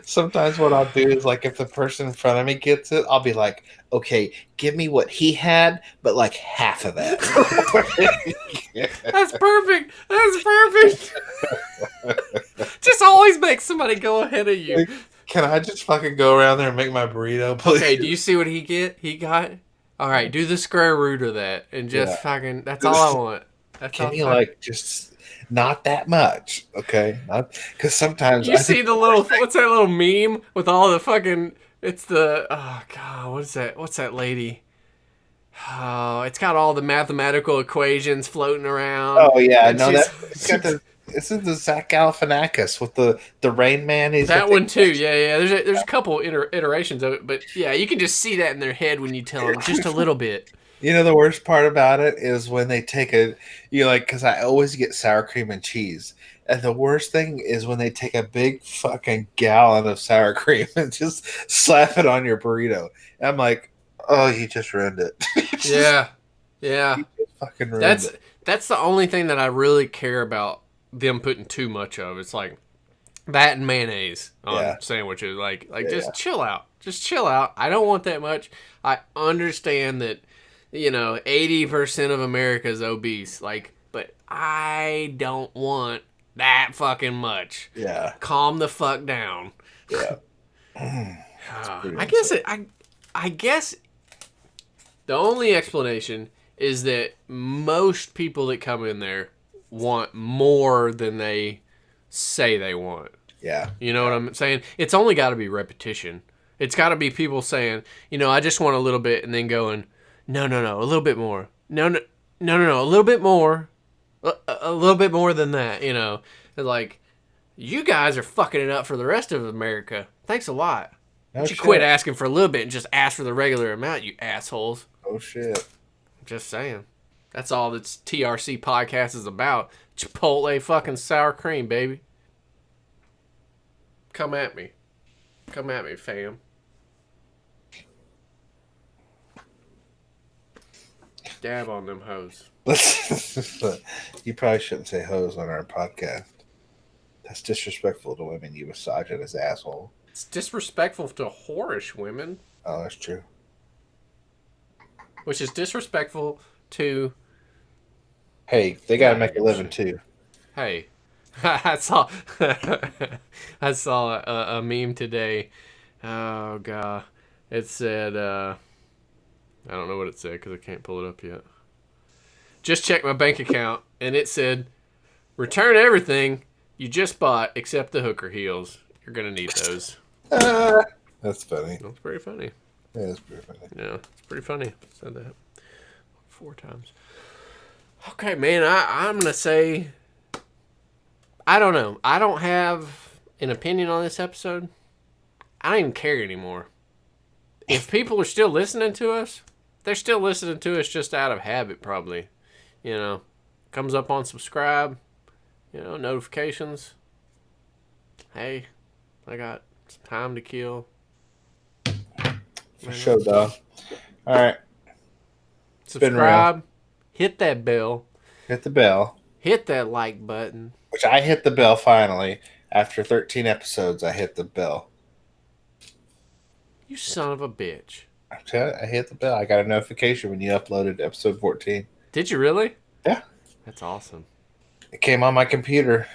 sometimes what I'll do is like if the person in front of me gets it, I'll be like, okay, give me what he had, but like half of that. That's perfect. That's perfect. Just always make somebody go ahead of you. Like, can I just fucking go around there and make my burrito, please? Okay, do you see what he got? All right, do the square root of that and Yeah. just fucking. That's all I want. That's Can all. you Fucking. like just not that much, okay? Not because sometimes You I think see the little what's that little meme with all the fucking? It's the oh god, what is that? What's that lady? Oh, it's got all the mathematical equations floating around, oh yeah, and no she's that it's got the this is the Zach Galifianakis with the Rain Man. He's got that the one too. Yeah, yeah. There's a couple iterations of it, but yeah, you can just see that in their head when you tell them just a little bit. you know the worst part about it is when they take a you like because I always get sour cream and cheese. And the worst thing is when they take a big fucking gallon of sour cream and just slap it on your burrito. And I'm like, oh, you just ruined it. Yeah, yeah. You just fucking ruined That's it. that's the only thing that I really care about them putting too much of. It's like that and mayonnaise on Yeah, sandwiches. Like yeah, just chill out. Just chill out. I don't want that much. I understand that 80% of America is obese. Like, but I don't want that fucking much. yeah, Calm the fuck down. yeah. It's pretty I insane. guess I guess the only explanation is that most people that come in there want more than they say they want. Yeah, You know what I'm saying? It's only got to be repetition. It's got to be people saying, I just want a little bit, and then going, no, no, no, a little bit more. No, no, no, no, no, a little bit more. A little bit more than that, Like, you guys are fucking it up for the rest of America. Thanks a lot. Why no don't you quit shit. asking for a little bit and just ask for the regular amount, you assholes? Oh shit. Just saying. That's all this TRC podcast is about. Chipotle fucking sour cream, baby. Come at me. Come at me, fam. Dab on them hoes. You probably shouldn't say hoes on our podcast. That's disrespectful to women, you misogynist asshole. It's disrespectful to whorish women, Oh, that's true. which is disrespectful to. Hey, they gotta make a living too. Hey, I saw I saw a meme today. Oh god, it said I don't know what it said because I can't pull it up yet. Just checked my bank account and it said, "Return everything. you just bought, except the hooker heels. You're gonna need those. That's funny. That's pretty funny. Yeah, that's pretty funny. Yeah, it's pretty funny. Said that 4 times. Okay, man. I'm gonna say. I don't know. I don't have an opinion on this episode. I don't even care anymore. If people are still listening to us, they're still listening to us just out of habit, probably. You know, comes up on subscribe, notifications. Hey, I got some time to kill. For sure, dog. All right. Subscribe, hit that bell. Hit the bell. Hit that like button. Which I hit the bell finally. After 13 episodes, I hit the bell. You son of a bitch. I'm telling you, I hit the bell. I got a notification when you uploaded episode 14. Did you really? Yeah. That's awesome. It came on my computer.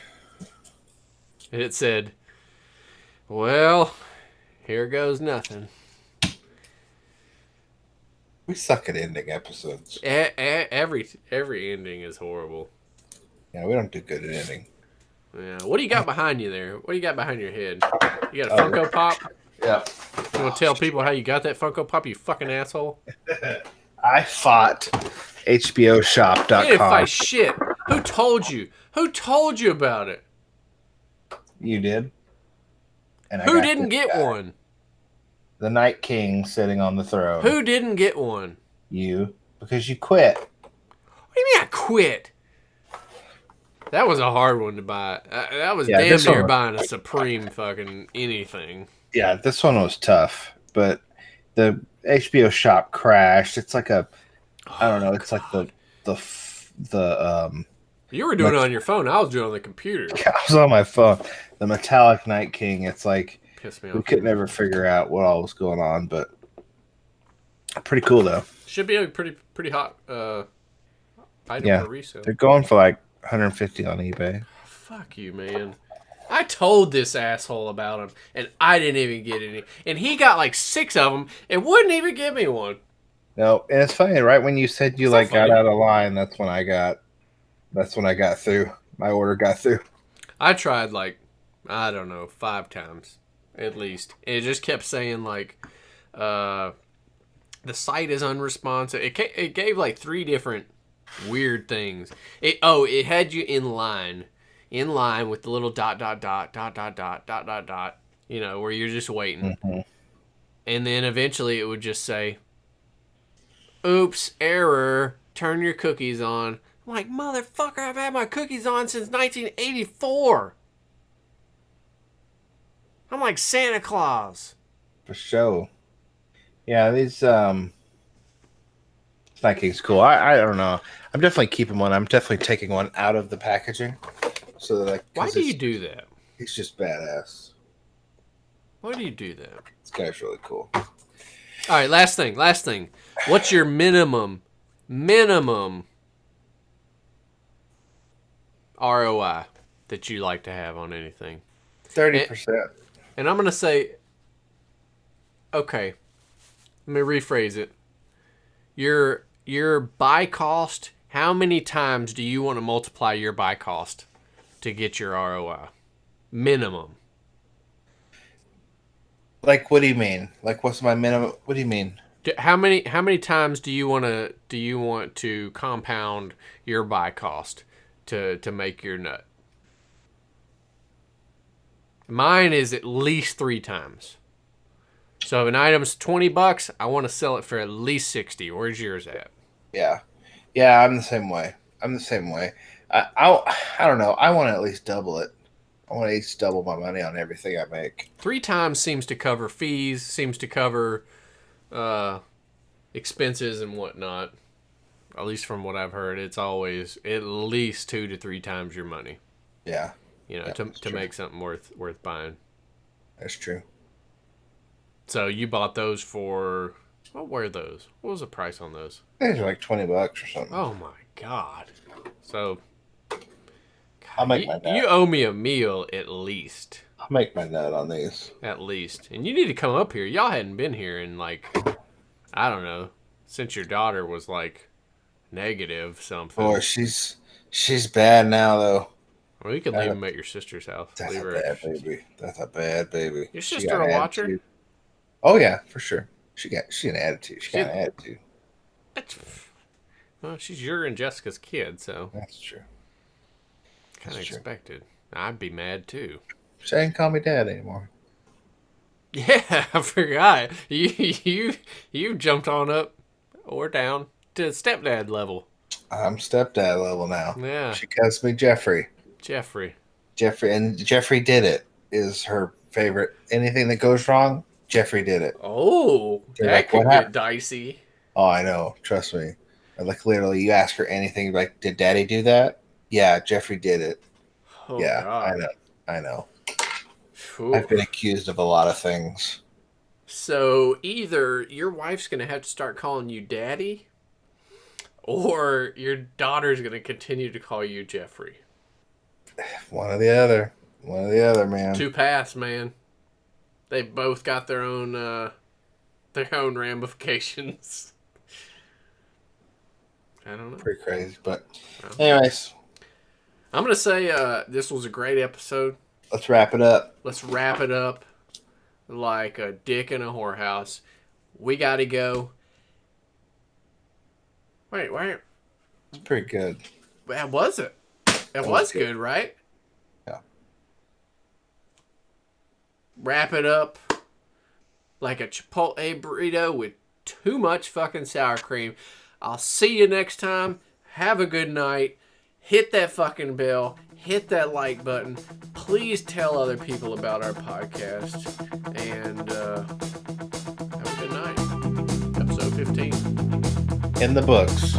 And it said, well, here goes nothing. We suck at ending episodes. Every ending is horrible. Yeah, we don't do good at ending. Yeah. What do you got behind you there? What do you got behind your head? You got a Funko Pop? Yeah. You want to tell people how you got that Funko Pop, you fucking asshole? I fought HBOshop.com. You didn't fight shit. Who told you? Who told you about it? You did. And Who didn't get one? The Night King sitting on the throne. Who didn't get one? You. Because you quit. What do you mean I quit? That was a hard one to buy. That was damn near buying a Supreme fucking anything. Yeah, this one was tough. But the HBO shop crashed. It's like a... I don't know. It's God. Like the you were doing it on your phone. I was doing it on the computer. I was on my phone. The metallic Night King. It's like... Pissed me off. We could never figure out what all was going on, but pretty cool though. Should be a pretty hot item for resale. They're going for like 150 on eBay. Fuck you, man. I told this asshole about them, and I didn't even get any. And he got like 6 of them and wouldn't even give me one. No, and it's funny, right when you said you got out of line, that's when I got through. My order got through. I tried I don't know, 5 times. At least. It just kept saying, the site is unresponsive. It gave, 3 different weird things. It had you in line with the little ... where you're just waiting. Mm-hmm. And then eventually it would just say, oops, error, turn your cookies on. I'm like, motherfucker, I've had my cookies on since 1984. I'm like Santa Claus. For sure. Yeah, these Night King's cool. I don't know. I'm definitely keeping one. I'm definitely taking one out of the packaging. So that why do you do that? He's just badass. Why do you do that? This guy's really cool. All right, last thing. What's your minimum ROI that you like to have on anything? 30%. And I'm going to say, okay, let me rephrase it. Your buy cost, how many times do you want to multiply your buy cost to get your ROI? Minimum. Like, what do you mean? Like, what's my minimum? What do you mean? How many times do you want to compound your buy cost to make your nut? Mine is at least 3 times. So if an item's $20, I want to sell it for at least 60. Where's yours at? Yeah, I'm the same way. I don't know. I want to at least double it. I want to at least double my money on everything I make. 3 times seems to cover fees, seems to cover expenses and whatnot. At least from what I've heard, it's always at least 2 to 3 times your money. Yeah. To make something worth buying. That's true. So you bought those for... What were those? What was the price on those? These are like $20 or something. Oh my God. So... God, I'll make my nut. You owe me a meal at least. I'll make my nut on these. At least. And you need to come up here. Y'all hadn't been here in I don't know, since your daughter was negative something. Boy, she's bad now though. Well, you can leave him at your sister's house. That's Leave a her bad baby. That's a bad baby. Your She sister got a an watcher? attitude. Oh yeah, for sure. She an attitude. She got She, an attitude. well, she's your and Jessica's kid, so That's true. kind That's of true. expected. I'd be mad too. She ain't call me dad anymore. Yeah, I forgot. You jumped on up or down to stepdad level. I'm stepdad level now. Yeah, She calls me Jeffrey. Jeffrey. Jeffrey did it is her favorite. Anything that goes wrong, Jeffrey did it. Oh, They're that like, what could get happened? dicey. Oh, I know. Trust me. Like literally, you ask her anything, like, did Daddy do that? Yeah, Jeffrey did it. Oh Yeah, I God. know. I know. I've Ooh. been accused of a lot of things. So either your wife's gonna have to start calling you daddy, or your daughter's gonna continue to call you Jeffrey. One or the other. One or the other, man. Two paths, man. They both got their own ramifications. I don't know. Pretty crazy, but Well, anyways, I'm gonna say this was a great episode. let's wrap it up. Let's wrap it up like a dick in a whorehouse. We gotta go. Wait, where? It's pretty good. That was it. That was good, right? Yeah. Wrap it up like a Chipotle burrito with too much fucking sour cream. I'll see you next time. Have a good night. Hit that fucking bell. Hit that like button. Please tell other people about our podcast. And have a good night. Episode 15. In the books.